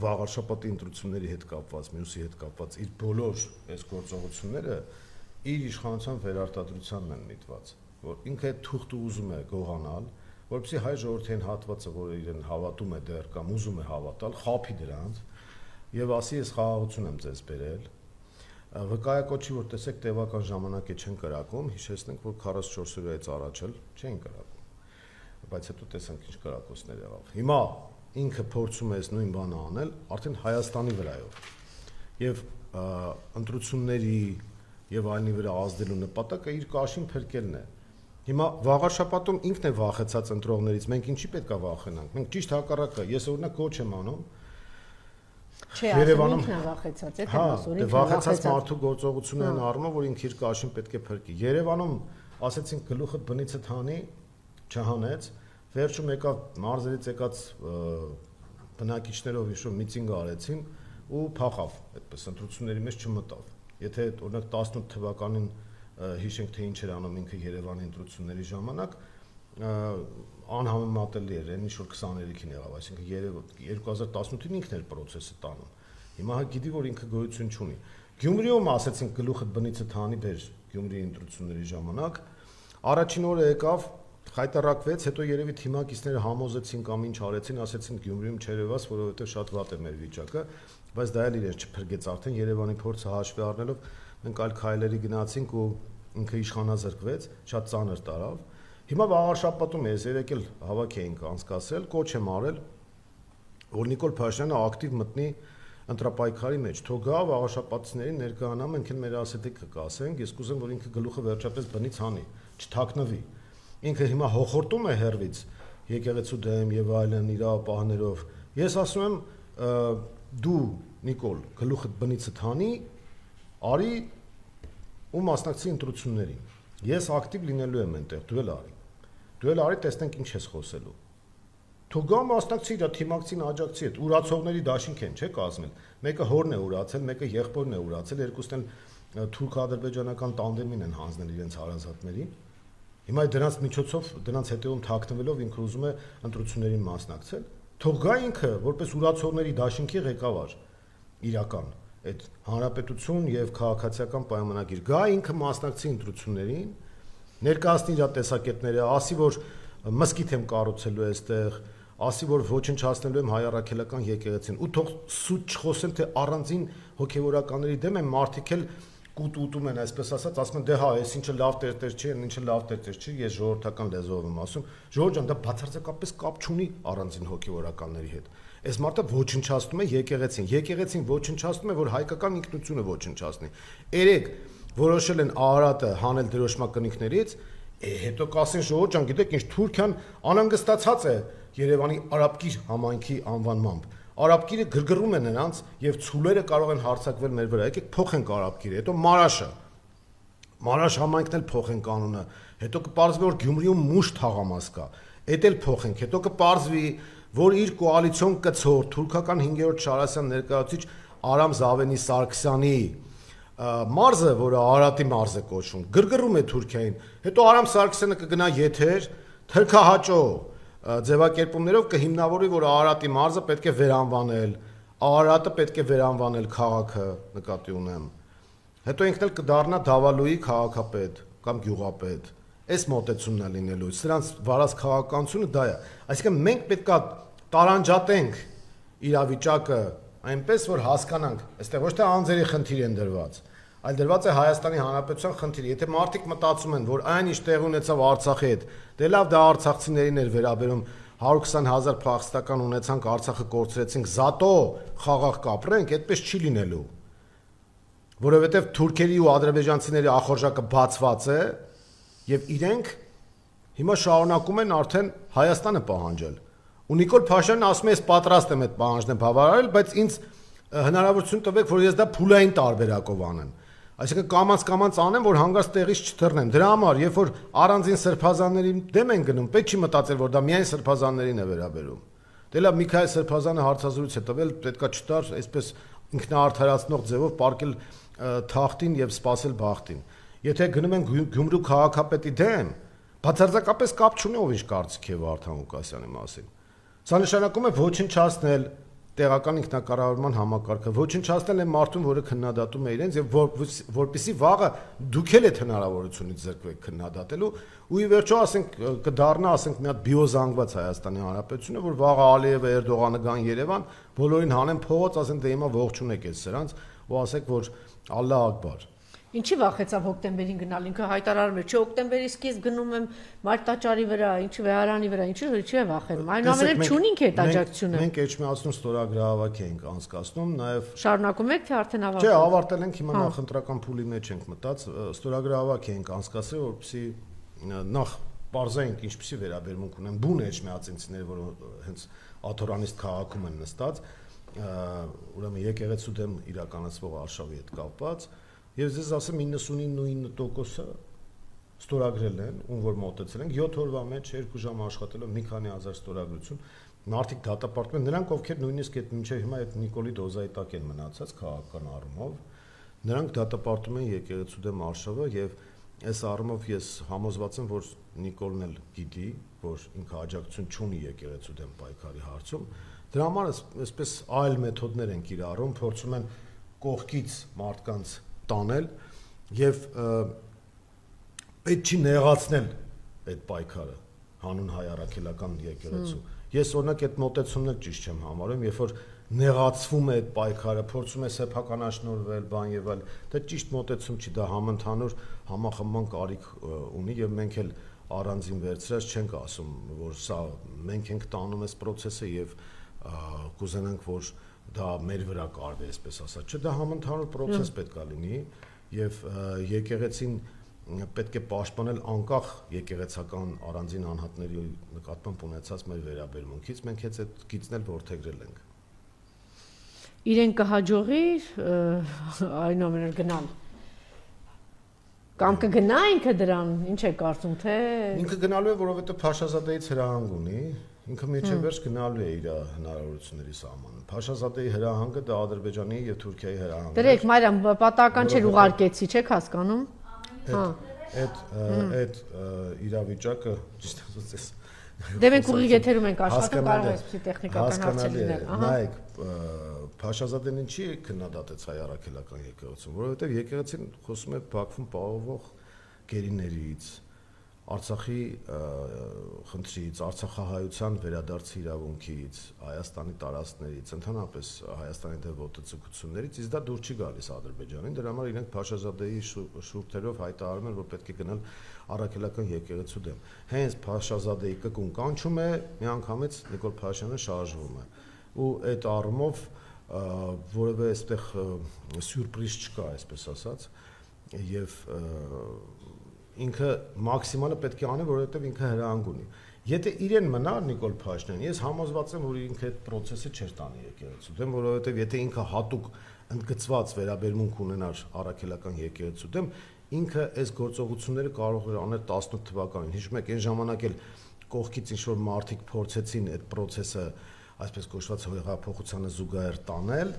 Speaker 1: վաղար շաբաթի ընտրությունների հետ կապված, մյուսի հետ կապված իր բոլոր այս գործողությունները իր իշխանության վերարտադրությանն են միտված, որ ինքը այդ թուղթը ուզում է գողանալ, որպեսզի հայ ժողովրդին հատվածը, որը իրեն հավատում է դեռ կամ ուզում է հավատալ, խափի դրանց եւ ասի ես խաղաղություն եմ ձեզ բերել, վկայակոչի որ տեսեք տևական ժամանակ է չեն կրակում, հիշեցնենք որ 44 օրից առաջ էլ չեն կրակում, բայց հետո տեսանք ինչ կրակոցներ եղավ։ Հիմա ինքը փորձում է այս նույն բանը անել արդեն Հայաստանի վրայով եւ ընտրությունների եւ այլնի վրա ազդելու նպատակը իր կաշին փրկելն է։ Հիմա վաղար շաբաթում ինքն է վախեցած ընտրողներից, մենք ինչի պետքա վախենանք։ Մենք ճիշտ հակառակը, ես օրինակ կոչ եմ անում
Speaker 2: Երևանում ինքն է վախեցած, է
Speaker 1: դե վախեցած մարդու գործողությունն առնով որ ինքը իր կաշին պետք է փրկի։ Երևանում ասեցինք գլուխդ բնիցդ հանի, չհանեց, վերջում եկավ մարզերից եկած բնակիչներով իշու միտինգ արեցին ու փախավ, այդպես ընտրությունների մեջ չմտավ։ Եթե օրինակ 18 թվականին հիշենք թե ինչ էր անում ինքը Երևանի ընտրությունների ժամանակ, անհամեմատելի էր, այն ինչ որ 23-ին եղավ, այսինքն 2018-ին ինքն էր process-ը տանում։ Հիմա գիտի որ ինքը գոյություն չունի։ Գյումրիում ասեցինք գլուխդ բնիցդ հանի բեր Գյումրիի ընտրությունների ժամանակ, առաջին օրը եկավ խայտարակվեց, հետո երևի թիմակիցները համոզեցին կամ ինչ արեցին, ասեցին Գյումրիում չերևաց, որովհետև շատ վատ է մեր վիճակը, բայց դա էլ իրենց չփրկեց արդեն Երևանի փորձը հաշվի առնելով, մենք այլ քայլերի գնացինք ու ինքը իշխանազրկվեց, շատ ծանր տարավ։ Հիմա վաղար շաբաթում ես երեկ էլ հավաք էինք անցկացրել, կոչ եմ արել, որ Նիկոլ Փաշինյանը ակտիվ մտնի ընտրապայքարի մեջ, թող գա վաղաշաբաթցիներին ներկայանա, մենք էլ մեր ասետիկը կասենք, ես կուզեմ որ ինքը գլուխը վերջապես բնից հանի, չթաքնվի։ Ինքը հիմա հոխորտում է հերվից եկեղեցու դեմ եւ այլն իր պահներով։ Ես ասում եմ դու Նիկոլ գլուխդ բնիցդ հանի, արի ու մասնակցի ընտրություններին։ Ես ակտիվ լինելու եմ այնտեղ, դու էլ արի։ Դու էլ արի, տեսնենք ինչ ես խոսելու։ Թող գա մասնակցի իր թիմակցին աջակցի հետ, ուրացողների դաշինք են, չէ՞ կազմել։ Մեկը հորն է ուրացել, մեկը եղբորն է ուրացել, երկուսն էլ թուրք-ադրբեջանական տանդեմին են հանձնել իրենց հարազատներին։ Հիմա դրանց միջոցով, դրանց հետևում թաքնվելով ինքը ուզում է ընտրություններին մասնակցել։ Թող գա ինքը որպես ուրացողների դաշինքի ղեկավար իրական այդ հանրապետություն եւ քաղաքացիական պայմանագիր գա ինքը մասնակցի ընտրություններին, ներկայացնի իր տեսակետները, ասի որ մսկիթ եմ կառուցելու այստեղ, ասի որ ոչնչացնելու եմ հայ առաքելական եկեղեցին ու թող սուտ չխոսեն թե առանձին հոգեվորականների դեմ են մարդիկ էլ կուտուտում են, այսպես ասած, ասում են դե հա, այս ինչը լավ տերտեր չի, ինչը լավ տերտեր չի, ես ժողովրդական լեզվով եմ ասում, Ժորժ ջան, դա բացարձակապես կապ չունի առանձին հոգեվորականների հետ։ Այս մարդը ոչնչացնում է եկեղեցին ոչնչացնում է, որ հայկական ինքնությունը ոչնչացնի։ Երեք որոշել են Արարատը հանել դրոշմակնիկներից, հետո կասեն Ժորժ ջան, գիտեք ինչ, Թուրքիան անհանգստացած է Երևանի արաբկիր համայնքի անվանմամբ։ Արաբկիրը գրգռում է նրանց եւ ցուլերը կարող են հարձակվել մեր վրա։ Եկեք փոխենք արաբկիրը, հետո Մարաշ համայնքն էլ փոխենք կանոնը, հետո կպարզվի որ Գյումրիում մուշ թաղամաս կա, էդ էլ փոխենք, հետո կպարզվի որ իր կոալիցիոն կցոր թուրքական 5-րդ Շարասյան ներկայացուցիչ Արամ Զավենի Սարգսյանի մարզը, որը Արարատի մարզ է կոչվում, գրգռում է Թուրքիային, հետո Արամ Սարգսյանը կգնա եթեր, թրքահաճո ձևակերպումներով կհիմնավորի, որ Արարատի մարզը պետք է վերանվանել, Արարատը պետք է վերանվանել քաղաքը, նկատի ունեմ։ Հետո ինքն էլ կդառնա Դավալույի քաղաքապետ կամ գյուղապետ։ Այս մոտեցումն է լինելու։ Սրանց վարած քաղաքականությունը դա է։ Այսինքն մենք պետքա տարանջատենք իրավիճակը այնպես, որ հասկանանք, այստեղ ոչ թե անձերի խնդիր են դրված, այլ դրված է Հայաստանի Հանրապետության խնդիր։ Եթե մարդիկ մտածում են, որ այն ինչ տեղ ունեցավ Արցախի հետ, դե լավ դա արցախցիներին էր վերաբերում 120,000 փախստական ունեցանք, Արցախը կորցրեցինք, զատո խաղաղ կապրենք, այդպես չի լինելու։ Որովհետև թուրքերի ու ադրբեջանցիների ախորժակը բացված է եւ իրենք հիմա շարունակում են արդեն Հայաստանը պահանջել։ Ու Նիկոլ Փաշինյանն ասում է, ես պատրաստ եմ այդ պահանջները բավարարել, բայց ինձ հնարավորություն տվեք, որ ես դա փուլային տարբերակով անեմ։ Այսինքն կամաց անեմ, որ հանգարց տեղից չթռնեմ։ Դրա համար, երբ որ առանձին սրբազանների դեմ են գնում, պետք չի մտածել, որ դա միայն սրբազաններին է վերաբերում։ Դե լավ, Միքայել Սրբազանը հարցազրույց է տվել, պետքա չտար այսպես ինքնաարդարացնող ձևով պարկել թախտին եւ սпасել բախտին։ Եթե գնում են Գյումրու քաղաքապետի դեմ, բացարձակապես կապ չունի ով ինչ կարծիք է Վարդան Ղուկասյանի մասին։ Սա նշանակում է ոչնչացնել տեղական ինքնակառավարման համակարգը, ոչնչացնել է մարդուն, որը քննադատում է իրենց եւ որպեսի վաղը դուք էլ այդ հնարավորությունից զրկվեք քննադատելու ու ի վերջո ասենք կդառնա ասենք մի հատ բիոզանգված Հայաստանի Հանրապետությունը, որ վաղը Ալիևը Էրդողանը գան Երևան, բոլորին հանեն փողոց, ասեն դե հիմա ողջունեք ես սրանց ու ասեք որ Ալլահ ակբար։
Speaker 2: Ինչի վախեցավ հոկտեմբերին գնալ, ինքը հայտարարում էր, չէ, հոկտեմբերի սկիզբ գնում եմ Մարտաճարի վրա, ինչի վեհարանի վրա, ինչի է վախենում։ Այնուամենայնիվ չունինք այդ աջակցությունը։
Speaker 1: Մենք Էջմիածնու ստորագրահավաք ենք անցկացնում, նաև
Speaker 2: շարունակում եք թե արդեն ավարտել։
Speaker 1: Չէ, ավարտել ենք, հիմա նախընտրական փուլի մեջ ենք մտած, ստորագրահավաք ենք անցկացրել, որպեսզի նախ բարձրայինք ինչպեսի վերաբերմունք ունեն բուն էջմիածինցիները, որ հենց աթորանիստ քաղաքում են նստած, ուրեմն եկեղեցու դեմ իրականացվող արշավի հետ կապված։ Ես ձեզ ասեմ 99.9%-ը ստորագրել են, ում որ մոտեցել են 7 օրվա մեջ 2 ժամ աշխատելով մի քանի հազար ստորագրություն, մարդիկ դատապարտում են, նրանք ովքեր նույնիսկ այդ մինչև հիմա այդ Նիկոլի դոզայի տակ են մնացած քաղաքական առումով, նրանք դատապարտում են եկեղեցու դեմ արշավը եւ այս առումով ես համոզված եմ, որ Նիկոլն էլ գիտի, որ ինքը աջակցություն չունի եկեղեցու դեմ պայքարի հարցում, դրա համար այսպես այլ մեթոդներ են կիրառում, փորձում են կողքից մարդկանց տանել եւ պետք չի նեղացնել այդ պայքարը հանուն հայ առաքելական եկեղեցու։ Ես օրինակ այդ մոտեցումն էլ ճիշտ չեմ համարում, երբ որ նեղացվում է այդ պայքարը, փորձում է սեփականաշնորհվել, բան եւ այլ, դա ճիշտ մոտեցում չի, դա համընդհանուր համախմբման կարիք ունի եւ մենք էլ առանձին վերցրած չենք ասում, որ սա մենք ենք տանում այս process-ը եւ կուզենանք, որ դա մեր վրա կարվի, այսպես ասած, չէ, դա համընդհանուր process պետք է լինի եւ եկեղեցին պետք է պաշտպանել անկախ եկեղեցական առանձին անհատների նկատմամբ ունեցած մեր վերաբերմունքից, մենք հենց այդ գիծն էլ որդեգրել ենք։
Speaker 2: Իրեն կհաջողի այնուամենայնիվ գնալ։ Կամ կգնա ինքը դրան, ինչ է կարծում, թե
Speaker 1: ինքը գնալու է, որովհետեւ Փաշազադեից հրահանգ ունի, ինքը միջև վերջ գնալու է իր հնարավորությունների սահմանը։ Փաշազադեի հրահանգը դա Ադրբեջանի եւ Թուրքիայի հրահանգն է։
Speaker 2: Դրեք, Մարիամ, պատահական չէր ուղարկեցի, չեք հասկանում։
Speaker 1: Այդ իրավիճակը ճիշտ ասած
Speaker 2: Դե մենք ուղիղ եթերում ենք աշխատում, կարող է այսպիսի տեխնիկական հարցեր լինել։
Speaker 1: Նայեք, Փաշազադեն ինչի քննադատեց հայ առաքելական եկեղեցուն, որովհետև եկեղեցին խոսում է Բաքվում պահովող գերիներից, Արցախի խնդրից, Արցախահայության վերադարձի իրավունքից, Հայաստանի տարածքներից, ընդհանրապես Հայաստանի դեմ ոտեցկություններից, իսկ դա դուր չի գալիս Ադրբեջանին, դրա համար իրենք Փաշազադեի շուրթերով հայտարարում են, որ պետք է գնալ առաքելական եկեղեցու դեմ։ Հենց Փաշազադեի կկուն կանչում է, միանգամից Նիկոլ Փաշինյանը շարժվում է։ Ու այդ առումով որևէ այստեղ սյուրպրիզ չկա, այսպես ասած, եւ ինքը մաքսիմալը պետք է անի, որովհետև ինքը հրահանգ ունի։ Եթե իրեն մնար Նիկոլ Փաշինյանը, ես համոզված եմ, որ ինքը այդ process-ը չէր տանի եկեղեցու դեմ, որովհետև եթե ինքը հատուկ ընդգծված վերաբերմունք ունենար առաքելական եկեղեցու դեմ, ինքը այս գործողությունները կարող էր անել 18 թվականին։ Հիշում եք, այն ժամանակ էլ կողքից ինչ որ մարդիկ փորձեցին այդ process-ը, այսպես կոչված հեղափոխությանը զուգահեռ տանել,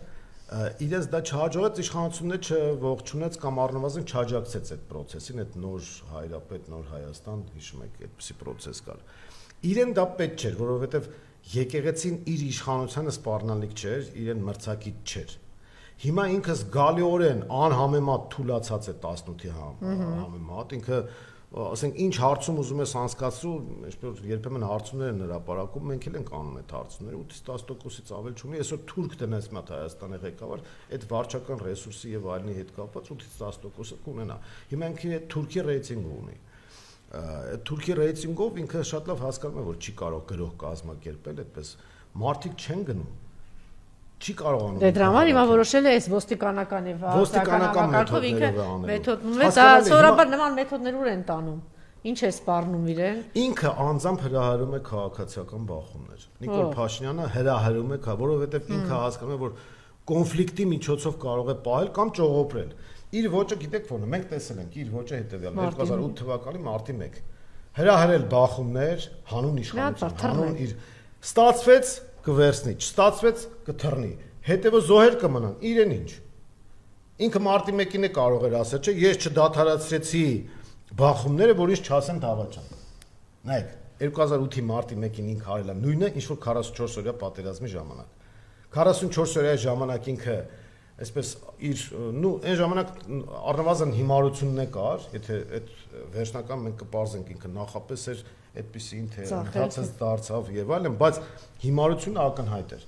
Speaker 1: իրենց դա չհաջողեց, իշխանությունները չողջունեց կամ առնվազն չաջակցեց այդ process-ին, այդ նոր հայրապետ, նոր Հայաստան, հիշում եք, այդպիսի process կար։ Իրեն դա պետք չէր, որովհետև եկեղեցին իր իշխանությանը սպառնալիք չէր, իրեն մրցակից չէր։ Հիմա ինքը զգալիորեն անհամեմատ թուլացած է 18-ի համեմատ, ինքը ասենք ինչ հարցում ուզում ես անցկացրու, այսպես երբեմն հարցումներ են հրապարակում, մենք էլ ենք անում այդ հարցումները, 8-10%-ից ավել չունի, այսօր թուրք տնես մատ Հայաստանի ղեկավար, այդ վարչական ռեսուրսի եւ այլնի հետ կապված 8-10% կունենա։ Հիմա ինքը Թուրքի ռեյտինգ ունի։ Թուրքի ռեյտինգով ինքը շատ լավ հասկանում է, որ չի կարող գրող կազմակերպել, այդպես մարդիկ չեն գնում։ Չի կարողանում։
Speaker 2: Դե դրա համար հիմա որոշել է այս ոստիկանական եւ
Speaker 1: ոստիկանական
Speaker 2: ինքը մեթոդներով, դա սովորաբար նման մեթոդներով են տանում։ Ինչ է սպառնում իրեն։
Speaker 1: Ինքը անձամբ հրահարում է քաղաքացիական բախումներ։ Նիկոլ Փաշինյանը հրահարում է, որովհետեւ ինքը հասկանում է, որ կոնֆլիկտի միջոցով կարող է պահել կամ ճողոպրել։ Իր ոճը գիտեք ո՞րն է, մենք տեսել ենք իր ոճը հետեւյալն 2008 թվականի մարտի 1 հրահարել բախումներ, հանուն իշխանության, հանուն իր ստացվեց կվերցնի, չստացվեց կթռնի, հետևը զոհեր կմնան, իրեն ինչ։ Ինքը մարտի 1-ին է կարող էր ասել, չէ, ես չդադարեցրեցի բախումները, որ ինձ չասեն դավաճան։ Նայեք, 2008-ի մարտի 1-ին ինքը արել է նույնը, ինչ որ 44 օրյա պատերազմի ժամանակ։ 44 օրյա ժամանակ ինքը այսպես իր այն ժամանակ առնվազն հիմարությունն է կար, եթե այդ վերջնական մենք կպարզենք ինքը նախապես էր այդպեսին թե ընթացած դարձավ եւ այլն, բայց հիմարությունը ակնհայտ էր։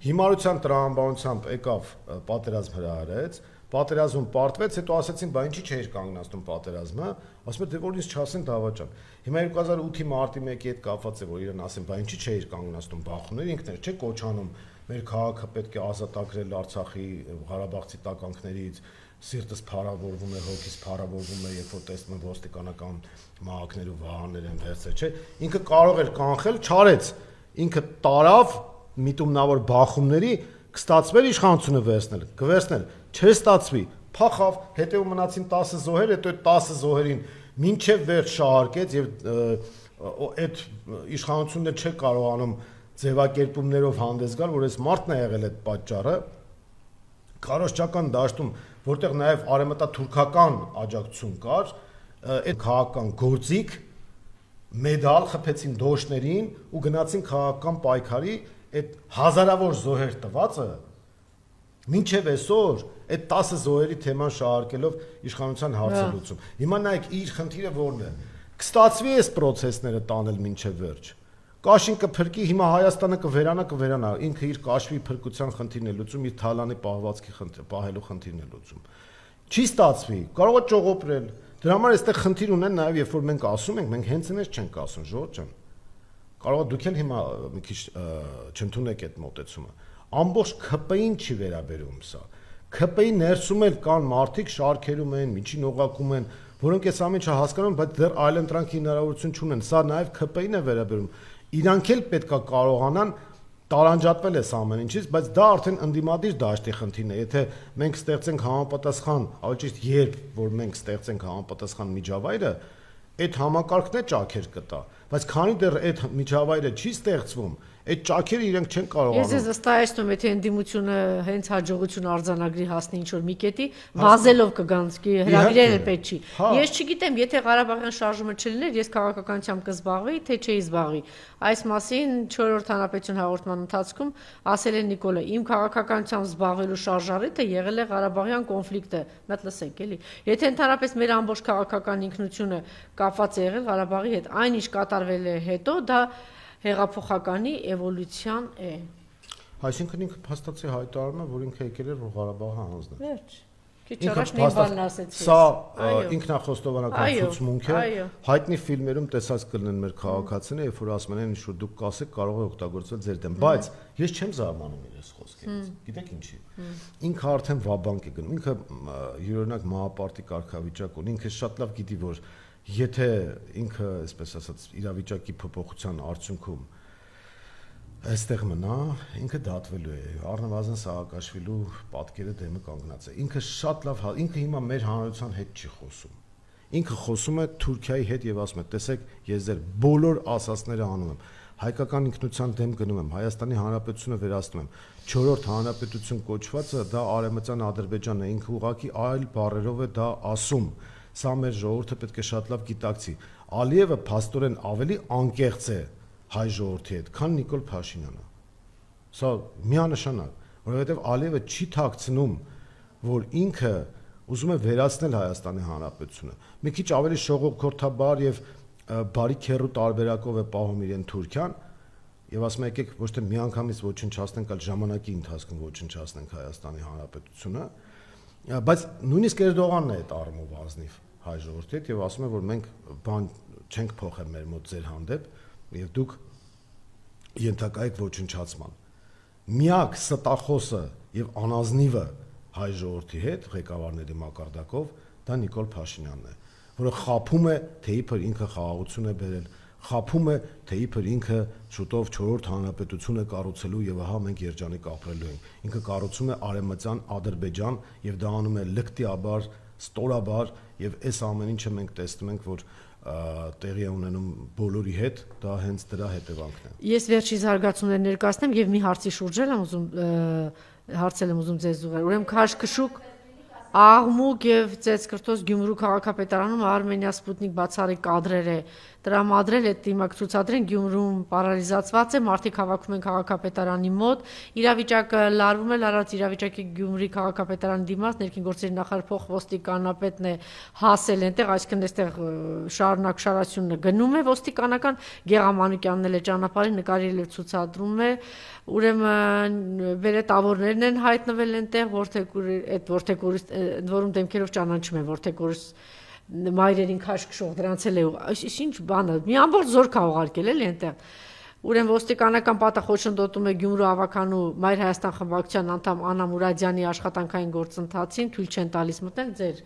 Speaker 1: Հիմարության տրամաբանությամբ եկավ պատերազմ հրահարեց, պատերազմում պարտվեց, հետո ասացին, բա ինչի՞ չէր կանգնացնում պատերազմը, ասում է դե որ ինձ չասեն դավաճան։ Հիմա 2008-ի մարտի 1-ի հետ կապված է, որ իրեն ասեն, բա ինչի՞ չէր կանգնացնում բախումներ, ինքն էր չէ կոչանում մեր քաղաքը պետք է ազատագրել Արցախի Ղարաբաղցի տականքներից, սիրտս փառավորվում է, հոգիս փառավորվում է, երբ որ տեսնում եմ ոստիկանական մահակներ ու վահաններ են վերցրել, չէ։ Ինքը կարող էր կանխել, չարեց։ Ինքը տարավ միտումնավոր բախումների, կստացվեր իշխանությունը վերցնել, կվերցնել, չստացվի, փախավ, հետո մնացին 10 զոհեր, հետո այդ 10 զոհերին մինչև վերջ շահարկեց եւ այդ իշխանությունները չէ կարողանում ձևակերպումներով հանդես գալ, որ այս մարդն է եղել այդ պատճառը քարոզչական դաշտում, որտեղ նաև արևմտաթուրքական աջակցություն կար, այդ քաղաքական գործիք մեդալ խփեցին դոշներին ու գնացին քաղաքական պայքարի, այդ հազարավոր զոհեր տվածը մինչև այսօր այդ 10 զոհերի թեման շահարկելով իշխանության հարցը լուծում։ Հիմա նայեք իր խնդիրը որն է։ Կստացվի այս process-ները տանել մինչև վերջ։ Կաշին կփրկի, հիմա Հայաստանը կվերանա, ինքը իր կաշվի փրկության խնդիրն է լուծում, իր թալանի պահվածքի պահելու խնդիրն է լուծում։ Չի ստացվի, կարող է ճողոպրել։ Դրա համար այստեղ խնդիր ունեն նաև, երբ որ մենք ասում ենք, մենք հենց այնպես չենք ասում, Ժորժ ջան։ Կարող է դուք էլ հիմա մի քիչ չընդունեք այդ մոտեցումը։ Ամբողջ ՔՊ-ին չի վերաբերում սա։ ՔՊ-ի ներսում էլ կան մարդիկ շարքերում են, միջին օղակում են, որոնք այս ամեն ինչը հասկանում են, բայց դեռ այլընտրանքի հնարավորություն չունեն։ Սա նաև ՔՊ-ին է վերաբերում։ Իրանք էլ պետքա կարողանան տարանջատվել այս ամեն ինչից, բայց դա արդեն ընդդիմադիր դաշտի խնդիրն է։ Եթե մենք ստեղծենք համապատասխան, ավելի ճիշտ երբ որ մենք ստեղծենք համապատասխան միջավայրը, այդ համակարգն է ճաքեր կտա, բայց քանի դեռ այդ միջավայրը չի ստեղծվում, այդ ճաքերը իրենք չեն կարողանում։
Speaker 2: Ես վստահեցնում եմ, եթե ընդդիմությունը հենց հաջողություն արձանագրի հասնի ինչ որ մի կետի, վազելով կգանցքի հրավիրել է պետք չի։ Ես չգիտեմ, եթե Ղարաբաղյան շարժումը չլիներ, ես քաղաքականությամբ կզբաղվեի, թե չէի զբաղվի։ Այս մասին 4-րդ հանրապետություն հաղորդման ընթացքում ասել է Նիկոլը, իմ քաղաքականությամբ զբաղվելու շարժառիթը եղել է Ղարաբաղյան կոնֆլիկտը։ Մատ լսեք, էլի։ Եթե ընդհանրապես մեր ամբողջ քաղաքական ինքնությունը կապված է եղել Ղարաբաղի հետ, այնինչ կատարվել է հետո, դա հեղափոխականի էվոլյուցիան է։
Speaker 1: Այսինքն ինքը փաստացի հայտարարում է, որ ինքը եկել էր որ Ղարաբաղը հանձնի։
Speaker 2: Վերջ։ Քիչ առաջ մի բան ասեցի։
Speaker 1: Սա ինքնախոստովանական ցուցմունք է։ Հայտնի ֆիլմերում տեսած կլինեն մեր քաղաքացիները, երբ որ ասում են, ինչ որ դուք կասեք, կարող է օգտագործվել ձեր դեմ, բայց ես չեմ զարմանում իրենց խոսքերից։ Գիտեք ինչի։ Ինքը արդեն վաբանկ է գնում։ Ինքը յուրօրինակ մահապարտի կարգավիճակ ունի, ինքը շատ լավ գիտի, որ եթե ինքը, այսպես ասած, իրավիճակի փոփոխության արդյունքում այստեղ մնա, ինքը դատվելու է, առնվազն Սաակաշվիլու պատկերը դեմը կանգնած է։ Ինքը շատ լավ, ինքը հիմա մեր հանրության հետ չի խոսում։ Ինքը խոսում է Թուրքիայի հետ եւ ասում է, տեսեք, ես ձեր բոլոր ասածները անում եմ։ Հայկական ինքնության դեմ գնում եմ, Հայաստանի Հանրապետությունը վերացնում եմ։ 4-րդ հանրապետություն կոչվածը դա Արևմտյան Ադրբեջանն է, ինքը ուղղակի այլ բառերով է դա ասում։ Սա մեր ժողովուրդը պետք է շատ լավ գիտակցի։ Ալիևը փաստորեն ավելի անկեղծ է, հայ ժողովրդի հետ, քան Նիկոլ Փաշինյանը։ Սա միանշանակ, որովհետև Ալիևը չի թաքցնում, որ ինքը ուզում է վերացնել Հայաստանի Հանրապետությունը։ Մի քիչ ավելի շողոքորթաբար եւ բարի քերու տարբերակով է պահում իրեն Թուրքիան եւ ասում է եկեք ոչ թե միանգամից ոչնչացնենք, այլ ժամանակի ընթացքում ոչնչացնենք Հայաստանի Հանրապետությունը, բայց նույնիսկ Էրդողանն է այդ առումով ազնիվ հայ ժողովրդի հետ եւ ասում է, որ մենք բան չենք փոխել մեր մոտ ձեր հանդեպ եւ դուք ենթակա եք ոչնչացման։ Միակ ստախոսը եւ անազնիվը հայ ժողովրդի հետ ղեկավարների մակարդակով դա Նիկոլ Փաշինյանն է, որը խափում է, թե իբր ինքը խաղաղություն է բերել, խափում է, թե իբր ինքը շուտով 4-րդ հանրապետություն է կառուցելու եւ ահա մենք երջանիկ ապրելու ենք։ Ինքը կառուցում է արևմտյան Ադրբեջան եւ դա անում է լկտիաբար, ստորաբար եւ այս ամեն ինչը մենք տեսնում ենք, որ տեղի է ունենում բոլորի հետ, դա հենց դրա հետևանքն է։
Speaker 2: Ես վերջի զարգացումներ ներկայացնեմ եւ մի հարցի շուրջ եմ ուզում ձեզ ուղղել։ Ուրեմն քաշքշուկ աղմուկ եւ ծեծկրտոս Գյումրու քաղաքապետարանում Արմենիա Սպուտնիկ բացառիկ կադրեր է տրամադրել, այդ դիմակ ցուցադրեն Գյումրում պարալիզացված է, մարդիկ հավաքում են քաղաքապետարանի մոտ, իրավիճակը լարվում է, լարված իրավիճակի Գյումրի քաղաքապետարանի դիմաց ներքին գործերի նախարար փոխոստիկանապետն է հասել այնտեղ, այսինքն այստեղ շարունակշարությունն գնում է, ոստիկանական Գեղամանուկյանն էլ է ճանապարհին նկարել եւ ցուցադրում է, ուրեմն վերետավորներն են հայտնվել այնտեղ, որթեգուրիստ որում դեմքերով ճանաչում են որթեգուրիս մայրերին քաշքշող դրանց էլ է ինչ բանը մի ամբողջ զորք ա ուղարկել էլի այնտեղ ուրեմն ոստիկանական պատը խոչընդոտում է Գյումրու ավականու Մայր Հայաստան խմբակցության անդամ Անա Մուրադյանի աշխատանքային գործընթացին թույլ չեն տալիս մտնել ձեր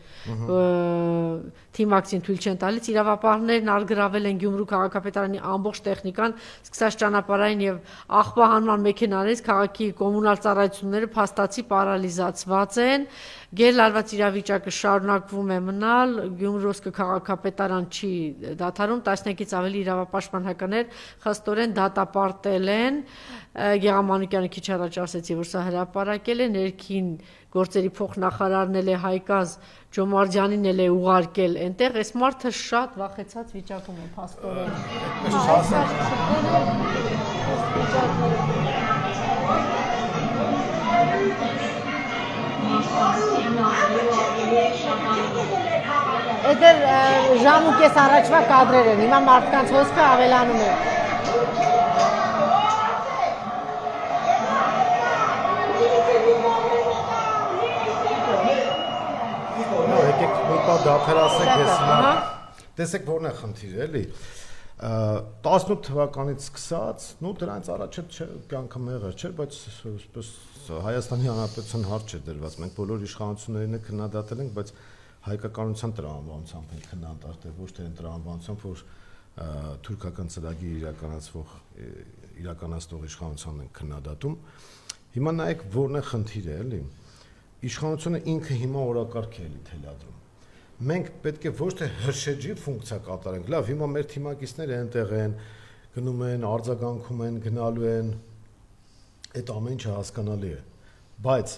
Speaker 2: թիմակցին թույլ չեն տալիս իրավապահներն արգրավել են Գյումրու քաղաքապետարանի ամբողջ տեխնիկան սկսած ճանապարհային եւ աղբահանման մեքենաներից քաղաքի կոմունալ ծառայությունները փաստացի պարալիզացված են Գերլարված իրավիճակը շարունակվում է մնալ, Գյումրոսկը քաղաքապետարան չի դադարում, 11-ից ավելի իրավապաշտպան հականներ խստորեն դատապարտել են, Գեղամանուկյանը քիչ առաջ ասեցի, որ սա հրապարակել է, ներքին գործերի փոխնախարարն էլ է Հայկազ Ջոմարդյանին էլ է ուղարկել այնտեղ, այս մարդը շատ վախեցած վիճակում է, փաստորեն։ Էդեր ժամ ու կես առաջվա կադրեր են, հիմա մարդկանց հոսքը ավելանում է։
Speaker 1: Եկեք մի պա դադարեցեք ես հիմա։ Տեսեք որն է խնդիրը, էլի։ 18 թվականից սկսած, նո դրանից առաջ կյանքը մեղր չէր, բայց այսպես Հայաստանի Հանրապետության հարց չէր դրված։ Մենք բոլոր իշխանություններին քննադատել ենք, բայց հայկականության տրամաբանությամբ ենք քննադատել, ոչ թե այն տրամաբանությամբ, որ թուրքական ծրագիր իրականացնող իշխանությանն ենք քննադատում։ Հիմա նայեք որն է խնդիրը, էլի։ Իշխանությունը ինքը հիմա օրակարգ է էլի թելադրում։ Մենք պետք է ոչ թե հրշեջի ֆունկցիա կատարենք, լավ, հիմա մեր թիմակիցները այնտեղ են, գնում են, արձագանքում են, գնալու են, այդ ամեն ինչը հասկանալի է, բայց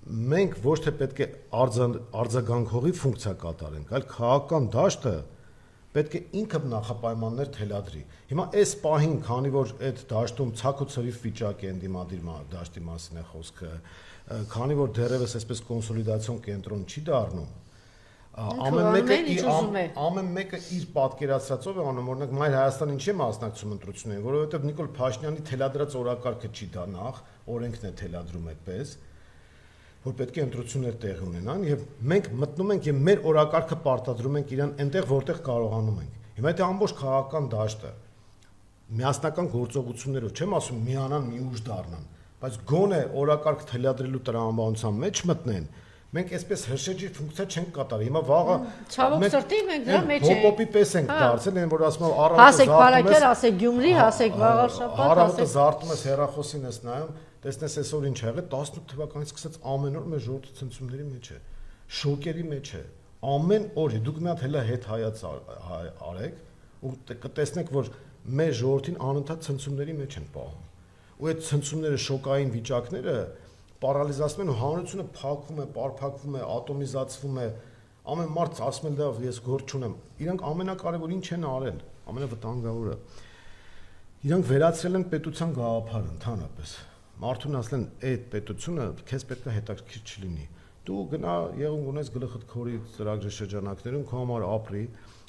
Speaker 1: մենք ոչ թե պետք է արձագանքողի ֆունկցիա կատարենք, այլ քաղաքական դաշտը պետք է ինքը նախապայմաններ թելադրի։ Հիմա այս պահին, քանի որ այդ դաշտում ցակ ու ցրիվ վիճակ է ընդդիմադիր դաշտի մասին է խոսքը, քանի որ դեռևս այսպես կոնսոլիդացիոն կենտրոն չի դառնում, ամեն մեկը իր պատկերացրածով է անում, օրինակ Մայր Հայաստանը ինչի է մասնակցում ընտրություններին, որովհետև Նիկոլ Փաշինյանի թելադրած օրակարգը չի դա նախ, օրենքն է թելադրում այդպես, որ պետք է ընտրություններ տեղի ունենան եւ մենք մտնում ենք եւ մեր օրակարգը պարտադրում ենք իրան այնտեղ որտեղ կարողանում ենք։ Հիմա դա ամբողջ քաղաքական դաշտը միասնական գործողություններով չեմ ասում միանան մի ուժ դառնան, բայց գոնե օրակարգ թելադրելու տրամաբանության մեջ մտնեն, մենք այսպես հրշեջի ֆունկցիա չենք կատարի։ Հիմա վաղը
Speaker 2: ցավոք սրտի մենք դրա մեջ ենք։
Speaker 1: Հոպոպի պես ենք դարձել, այն որ ասում եմ
Speaker 2: առավոտը Փարակեր, ասեք Գյումրի, ասեք Վաղարշապատ,
Speaker 1: առավոտը զարթում ես հեռախոսին ես նայում, տեսնես այսօր ինչ ա եղել, 18 թվականից սկսած ամեն օր մեր ժողովրդի ցնցումների մեջ է, շոկերի մեջ է։ Ամեն օր դուք մի հատ հելա հետ հայաց արեք ու կտեսնեք, որ մեր ժողովրդին անընդհատ ցնցումների մեջ են պահում։ Ու այդ ցնցումները, շոկային վիճակները պարալիզացնում են ու հանրությունը փակվում է, պարփակվում է, ատոմիզացվում է, ամեն մարդ ասում է դա ես գործ չունեմ։ Իրանք ամենակարևոր ինչ են արել, ամենավտանգավորը։ Իրանք վերացրել են պետության գաղափարը ընդհանրապես։ Մարդուն ասել են, այդ պետությունը քեզ պետք է հետաքրքիր չլինի։ Դու գնա եղունգ ունես գլխդ քորի ծրագրի շրջանակներում քո համար ապրի,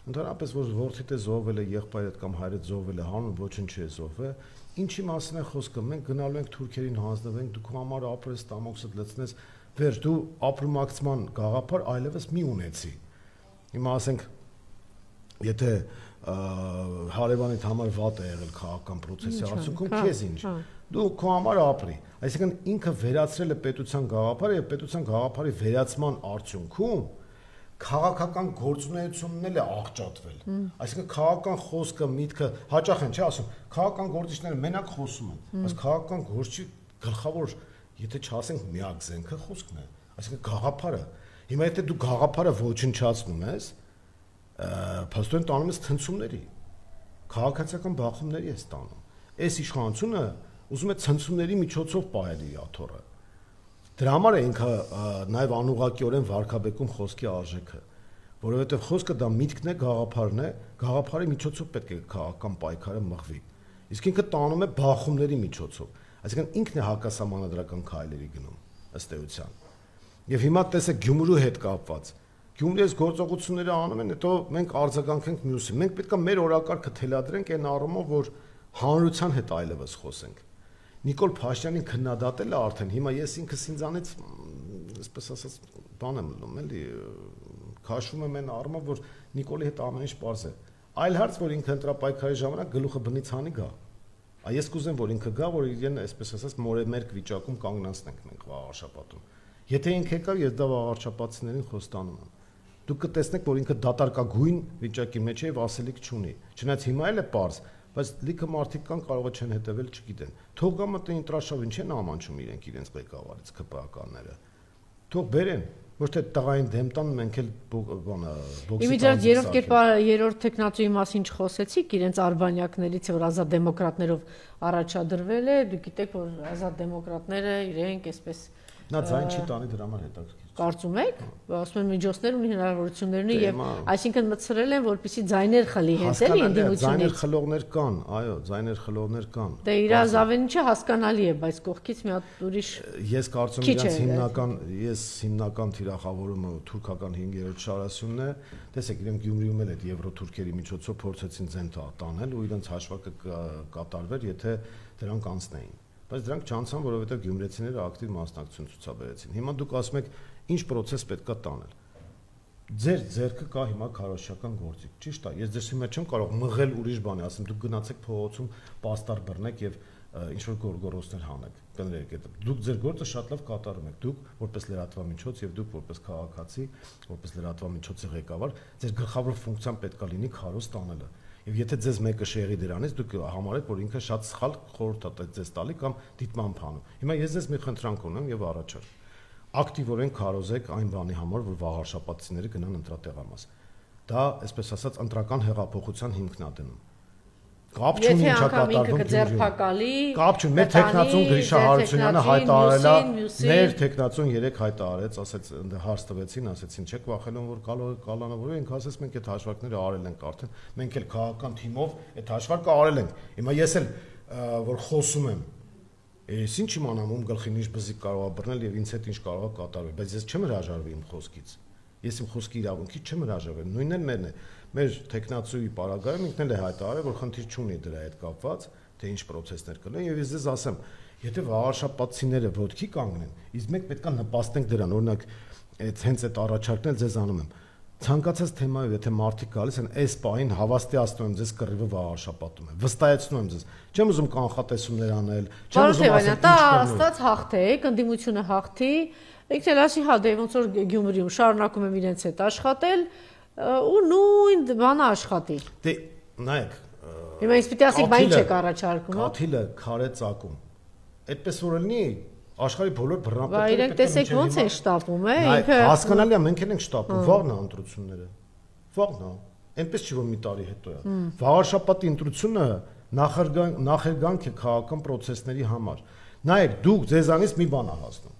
Speaker 1: ընդհանրապես որ որդիդ է զոհվել է, եղբայրդ կամ հայրդ զոհվել է, հանուն ոչինչ է զոհվել, ինչի մասին է խոսքը։ Մենք գնալու ենք թուրքերին հանձնվենք, դու քո համար ապրես, տամոքսդ լցնես, վերջ դու ապրումակցման գաղափար այլևս մի ունեցի։ Հիմա ասենք, եթե հարևանիդ համար վատ է եղել քաղաքական process-ի արդյունքում, քեզ ինչ։ Դու քո համար ապրի։ Այսինքն ինքը վերացրել է պետության գաղափարը եւ պետության գաղափարի վերացման արդյունքում քաղաքական գործունեությունն էլ է աղճատվել։ Այսինքն քաղաքական խոսքը, միտքը հաճախ են, չէ՞ ասում, քաղաքական գործիչները մենակ խոսում են, բայց քաղաքական գործի գլխավոր, եթե չասենք միակ զենքը խոսքն է, այսինքն գաղափարը։ Հիմա եթե դու գաղափարը ոչնչացնում ես, փաստորեն տանում ես ցնցումների, քաղաքացիական բախումների ես տանում։ Այս իշխանությունը ուզում է ցնցումների միջոցով պահել իր աթոռը։ Դրա համար է ինքը նաև անուղղակիորեն վարկաբեկում խոսքի արժեքը, որովհետև խոսքը դա միտքն է, գաղափարն է, գաղափարի միջոցով պետք է քաղաքական պայքարը մղվի։ Իսկ ինքը տանում է բախումների միջոցով, այսինքն ինքն է հակասահմանադրական քայլերի գնում ըստ էության։ Եվ հիմա տեսեք Գյումրու հետ կապված Գյումրի այս գործողությունները անում են, հետո մենք արձագանքենք մյուսին։ Մենք պետք է մեր օրակարգը թելադրենք այն առումով, որ հանրության հետ այլևս խոսենք։ Նիկոլ Փաշինյանին քննադատել է արդեն, հիմա ես ինքս ինձանից, այսպես ասած, բան եմ լում, էլի, քաշվում եմ այն առումով, որ Նիկոլի հետ ամեն ինչ պարզ է։ Այլ հարց, որ ինքը ընտրապայքարի ժամանակ գլուխը բնից հանի գա։ Ես կուզեմ, որ ինքը գա, որ իրեն, այսպես ասած, մորեմերկ վիճակում կանգնացնենք մենք վաղարշապատում։ Եթե ինքը եկավ, ես դա վաղարշապատցիներին խոստանում եմ։ Դուք կտեսնեք, որ ինքը դատարկագույն վիճակի մեջ է եւ ասելիք չունի։ Չնայած հիմա էլ է պարզ, բայց լիքը մարդիկ կան կարող է չեն հետևել, չգիտեն։ Թող գա մտեն ինտրաշավ ինչ են ամանչում իրենց ղեկավարից ԿՊԱ-կանները։ Թող բերեն, ոչ թե տղային դեմ տան, մենք էլ բանը բոքսի։
Speaker 2: Իմիջիատ երրորդ տեխնացուի մասին չխոսեցիք, իրենց արբանյակներից, որ ազատ դեմոկրատներով առաջադրվել է, դուք գիտեք, որ ազատ դեմոկրատները իրենք այսպես
Speaker 1: Նա ձայն չի տանի դրա համար հետաքրքիր։
Speaker 2: Կարծում եք, ասում են միջոցներ ունի հնարավորություններ ունի եւ այսինքն մտցրել են, որպեսի ձայներ խլի հենց էլի ընդդիմությունից։
Speaker 1: Ձայներ խլողներ կան, այո, ձայներ խլողներ կան։
Speaker 2: Դե իր Զավենիչը հասկանալի է, բայց կողքից մի հատ ուրիշ
Speaker 1: Ես կարծում եմ իրենց հիմնական թիրախավորումը թուրքական 5-րդ շարասյունն է։ Տեսեք, իրենք Գյումրիում էլ այդ եվրոթուրքերի միջոցով փորձեցին ձեն տանել ու իրենց հաշվարկը կատարվեր, եթե դրանք անցնեին։ Բայց դրանք չանցան, որովհետև գյումրեցիները ակտիվ մասնակցություն ցուցաբերեցին։ Հիմա դուք ասում եք, ինչ process պետքա տանել։ Ձեր ձեռքը կա հիմա քարոզչական գործիք, ճիշտ է։ Ես ձեզ հիմա չեմ կարող մղել ուրիշ բանի, ասեմ դուք գնացեք փողոցում պաստար բռնեք եւ ինչ որ գորգորոսներ հանեք, կներեք այդ։ Դուք ձեր գործը շատ լավ կատարում եք։ Դուք որպես լրատվամիջոց եւ դուք որպես քաղաքացի, որպես լրատվամիջոցի ղեկավար, ձեր գլխավոր ֆունկցիան պետքա լինի քարոզ տանելը։ Եվ եթե ձեզ մեկը շեղի դրանից, դուք համարեք, որ ինքը շատ սխալ խորհուրդ է ձեզ տալի կամ դիտման փանում։ Հիմա ես ձեզ մի խնդրանք ունեմ եւ առաջարկ։ Ակտիվորեն քարոզեք այն բանի համար, որ վաղարշապատցիները գնան ընտրատեղամաս։ Դա, այսպես ասած, ընտրական հեղափոխության հիմքն է դնում։ Կապ չունի ինչա կատարվում
Speaker 2: ձերբակալի։
Speaker 1: Կապ չունի, մեր տեխնացուն Գրիշա Հարությունյանը հայտարարել է, մեր տեխնացուն 3 հայտարարեց, ասեց հարց տվեցին, ասեցին չեք վախենում, որ կալանավորվի, ինքը ասեց մենք այդ հաշվարկները արել ենք արդեն, մենք էլ քաղաքական թիմով այդ հաշվարկը արել ենք։ Հիմա ես էլ որ խոսում եմ, ես ինչ իմանամ ում գլխին ինչ բզիկ կարող է բռնել եւ ինձ հետ ինչ կարող է կատարվել, բայց ես չեմ հրաժարվի իմ խոսքից։ Ես իմ խոսքի իրավունքից չեմ հրաժարվել, նույնն էլ մերն է։ Մեր տեխնացուի պարագայում ինքն էլ է հայտարարել, որ խնդիր չունի դրա հետ կապված, թե ինչ process-ներ կլինեն, եւ ես ձեզ ասեմ, եթե վաղարշապատցիները ոտքի կանգնեն, իսկ մենք պետք է նպաստենք դրան, օրինակ, այդ հենց այդ առաջարկն էլ ձեզ անում եմ։ Ցանկացած թեմայով, եթե մարդիկ գալիս են, այս պահին հավաստիացնում եմ ձեզ կռիվը վաղարշապատում է։ Վստահեցնում եմ ձեզ։ Չեմ ուզում կանխատեսումներ անել, չեմ ուզում ասել
Speaker 2: դա աստված հաղթեք, ընդդիմությունը հաղթի, ինքն էլ ասի, հա, դե ոնց որ Գյումրիում շարունակում եմ իրենց հետ աշխատել, ու նույն բանը աշխատի։
Speaker 1: Դե նայեք,
Speaker 2: հիմա ինձ պիտի ասի, բա ինչ եք առաջարկում, հա։
Speaker 1: Կաթիլը քարե ծակում։ Այդպես որ լինի, աշխարհի բոլոր բռնապետները
Speaker 2: Բայց իրենք տեսեք ոնց են շտապում,
Speaker 1: ինքը հասկանալի է, մենք էլ ենք շտապում, վաղն է ընտրությունները։ Վաղն է։ Այնպես չի որ մի տարի հետո է։ Վաղարշապատի ընտրությունը նախերգանք է քաղաքական process-ների համար։ Նայեք, դուք ձեզանից մի բան ահասնում։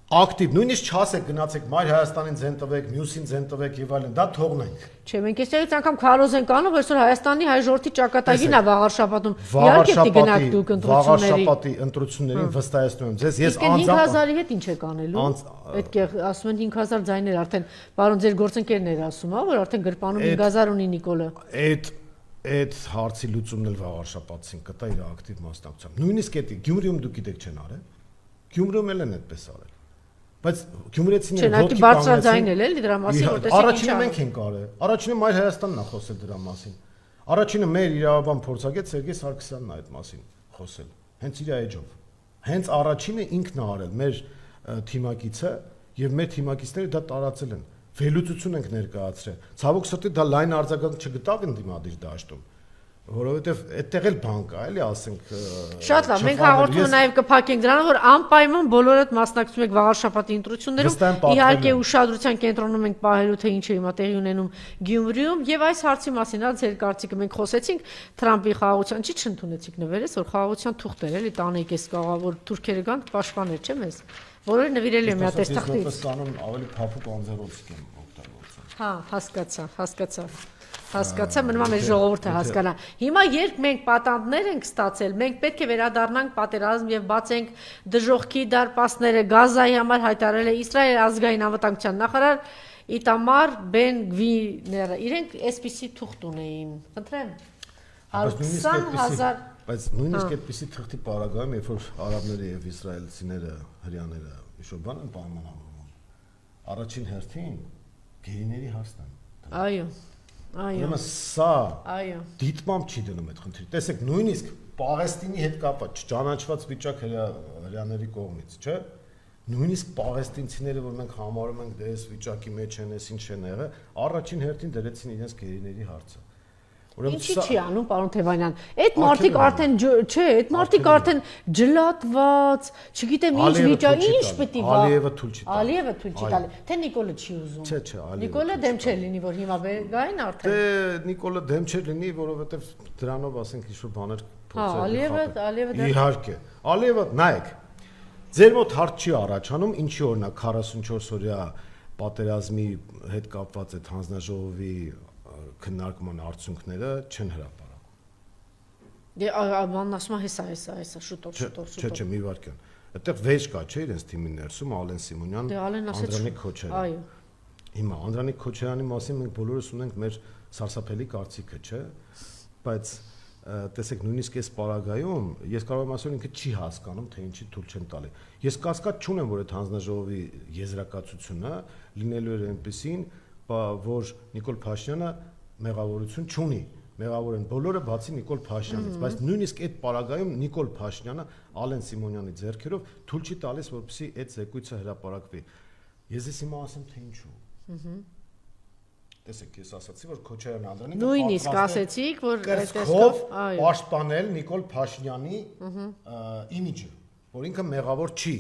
Speaker 1: ակտիվ, նույնիսկ չասեք գնացեք Մայր Հայաստանին ձեն տվեք, մյուսին ձեն տվեք եւ այլն, դա թողնենք։
Speaker 2: Չէ, մենք այստեղից անգամ քարոզ ենք անում, այսօր Հայաստանի հայ ժողովրդի ճակատագիրն է վաղար շաբաթում։ Իհարկե պիտի գնաք դուք
Speaker 1: Վաղար
Speaker 2: ընտրությունների։
Speaker 1: շաբաթի ընտրություններին վստահեցնում եմ ձեզ, ես
Speaker 2: 5000-ի հետ ինչ եք անելու։ Պետք է ասում են 5000 ձայներ արդեն, բարոն ձեր գործընկերն էր ասում, հա, որ արդեն գրպանում 5000 ունի Նիկոլը։
Speaker 1: Այդ հարցի լուծումն էլ վաղար շաբաթին կտա իր ակտիվ մասնակցությամբ։ Նույնիսկ այդ Գյումրիում դուք գիտեք չեն արել։ Գյումրիում էլ են այդպես արել։ Բայց գյումրեցիները ոտքի
Speaker 2: բարձրաձայն էլ էլի դրա մասին, որ տեսեք ինչ
Speaker 1: առաջինը մենք ենք արել։ Առաջինը Մայր Հայաստանն է խոսել դրա մասին։ Առաջինը մեր իրավաբան փորձագետ Սերգեյ Սարգսյանն է այդ մասին խոսել։ Հենց իր էջով։ Հենց առաջինը ինքն է արել մեր թիմակիցը եւ մեր թիմակիցները դա տարածել են։ Վերլուծություն ենք ներկայացրել։ Ցավոք սրտի դա լայն արձագանք չգտավ ընդդիմադիր դաշտում, որովհետեւ այդտեղ էլ բան կա, էլի ասենք։
Speaker 2: Շատ լավ, մենք հաղորդումը նաև կփակենք դրան, որ անպայման բոլորդ մասնակցում եք վաղար շաբաթի ընտրություններում։ Իհարկե ուշադրության կենտրոնում ենք պահելու, թե ինչ է հիմա տեղի ունենում Գյումրիում եւ այս հարցի մասին, հա, ձեր կարծիքը մենք խոսեցինք Թրամփի խաղաղության, չի չընդունեցիք նվերես, որ խաղաղության թուղթեր էլի տանեիք էս կաղա, որ թուրքերը գան պաշտպաներ, չէ՞ մեզ։ Որը նվիրել եմ մի հատ այս թղթից։
Speaker 1: Ես կանոն ավելի փափուկ անձեռոցիկ եմ օգտագործում։
Speaker 2: Հա, հասկացա, մնում է մեր ժողովուրդը հասկանա։ Հիմա երբ մենք պատանդներ ենք ստացել, մենք պետք է վերադառնանք պատերազմ եւ բացենք դժոխքի դարպասները։ Գազայի համար հայտարարել է Իսրայել ազգային անվտանգության նախարար Իտամար Բեն-Գվիրը։ Իրենք այսպիսի թուղթ ունեին։ Խնդրեմ։ 20000
Speaker 1: Բայց նույնիսկ այդպիսի թղթի պարագայում, երբ որ արաբները եւ իսրայելցիները, հрьяաները ինչ-որ բան են պայմանավորվում, առաջին հերթին գերիների հարցն են։
Speaker 2: Այո։
Speaker 1: Ուրեմն սա
Speaker 2: Այո։
Speaker 1: դիտմամբ չի դնում այդ խնդիրը։ Տեսեք, նույնիսկ Պաղեստինի հետ կապված չճանաչված վիճակ հрьяաների կողմից, չէ՞։ Նույնիսկ պաղեստինցիները, որ մենք համարում ենք դե այս վիճակի մեջ են, այս ինչ են եղել, առաջին հերթին դրեցին իրենց գերիների հարցը։
Speaker 2: Ինչի՞ չի անում, պարոն Թևանյան։ Այդ մարդիկ արդեն չէ, այդ մարդիկ արդեն ջլատված, չգիտեմ ինչ վիճակ, ինչ պետք է վա։
Speaker 1: Ալիևը թույլ չի տալի։
Speaker 2: Ալիևը թույլ չի տալի։ Թե Նիկոլը չի ուզում։
Speaker 1: Չէ, Ալիևը։
Speaker 2: Նիկոլը դեմ չէ լինի, որ հիմա գային արդեն։
Speaker 1: Դե Նիկոլը դեմ չէ լինի, որովհետև դրանով ասենք ինչ-որ բաներ
Speaker 2: Ալիևը
Speaker 1: իհարկե։ Ալիևը, նայեք։ Ձեր մոտ հարց չի առաջանում, ինչի օրինակ 44 օրյա պատերազմի հետ կապված այդ հանձնաժողովի քննարկման արդյունքները չեն հրապարակում։
Speaker 2: Դե բանն ասում է հեսա, շուտով։
Speaker 1: Չէ, մի վարքյան։ Այդտեղ վեճ կա, չէ, իրենց թիմի ներսում Ալեն Սիմոնյան, Անդրանիկ Քոչարյան։
Speaker 2: Այո։
Speaker 1: Հիմա Անդրանիկ Քոչարյանի մասին մենք բոլորս ունենք մեր սարսափելի կարծիքը, չէ՞, բայց տեսեք, նույնիսկ այս պարագայում ես կարող եմ ասել ինքը չի հասկանում, թե ինչի թույլ չեն տալի։ Ես կասկած չունեմ, որ այդ հանձնաժողովի եզրակացությունը լինելու է այնպեսին, որ Նիկոլ Փաշինյանը մեղավորություն չունի։ Մեղավոր են բոլորը բացի Նիկոլ Փաշինյանից, բայց նույնիսկ այդ պարագայում Նիկոլ Փաշինյանը Ալեն Սիմոնյանի ձեռքերով թույլ չի տալիս, որպեսզի այդ զեկույցը հրապարակվի։ Ես հիմա ասեմ, թե ինչու։ Տեսեք, ես ասացի, որ Քոչարյան Անդրանիկը
Speaker 2: նույնիսկ ասեցիք, որ
Speaker 1: տեսքով պաշտպանել Նիկոլ Փաշինյանի իմիջը, որ ինքը մեղավոր չի,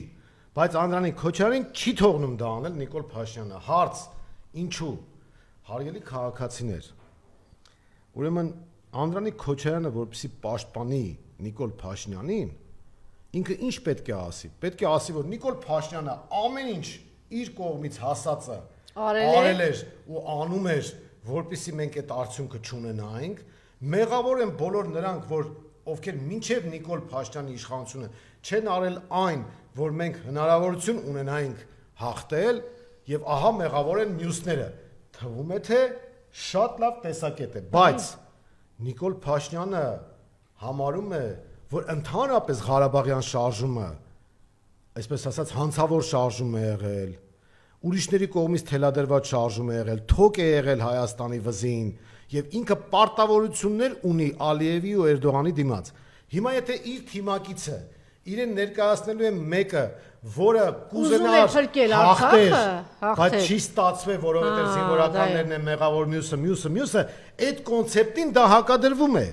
Speaker 1: բայց Անդրանիկ Քոչարյանին չի թողնում դա անել Նիկոլ Փաշինյանը։ Հարց. ինչու՞։ Հարգելի քաղաքացիներ, ուրեմն Անդրանիկ Քոչարյանը, որպեսզի պաշտպանի Նիկոլ Փաշինյանին, ինքը ինչ պետք է ասի։ Պետք է ասի, որ Նիկոլ Փաշինյանը ամեն ինչ իր կողմից հասածը արել էր ու անում էր, որպեսզի մենք այդ արդյունքը չունենայինք։ Մեղավոր են բոլոր նրանք, ովքեր մինչև Նիկոլ Փաշինյանի իշխանությունը չեն արել այն, որ մենք հնարավորություն ունենայինք հաղթել, եւ ահա մեղավոր են մյուսները։ Թվում է, թե շատ լավ տեսակետ է, բայց Նիկոլ Փաշինյանը համարում է, որ ընդհանրապես Ղարաբաղյան շարժումը, այսպես ասած, հանցավոր շարժում է եղել, ուրիշների կողմից թելադրված շարժում է եղել, թոք է եղել Հայաստանի վզին եւ ինքը պարտավորություններ ունի Ալիևի ու Էրդողանի դիմաց։ Հիմա եթե իր թիմակիցը իրեն ներկայացնելու է մեկը, որը կուզենար հաղթել, բայց չի ստացվել, որովհետեւ զինվորականներն են մեղավոր, մյուսը, այդ կոնցեպտին դա հակադրվում է։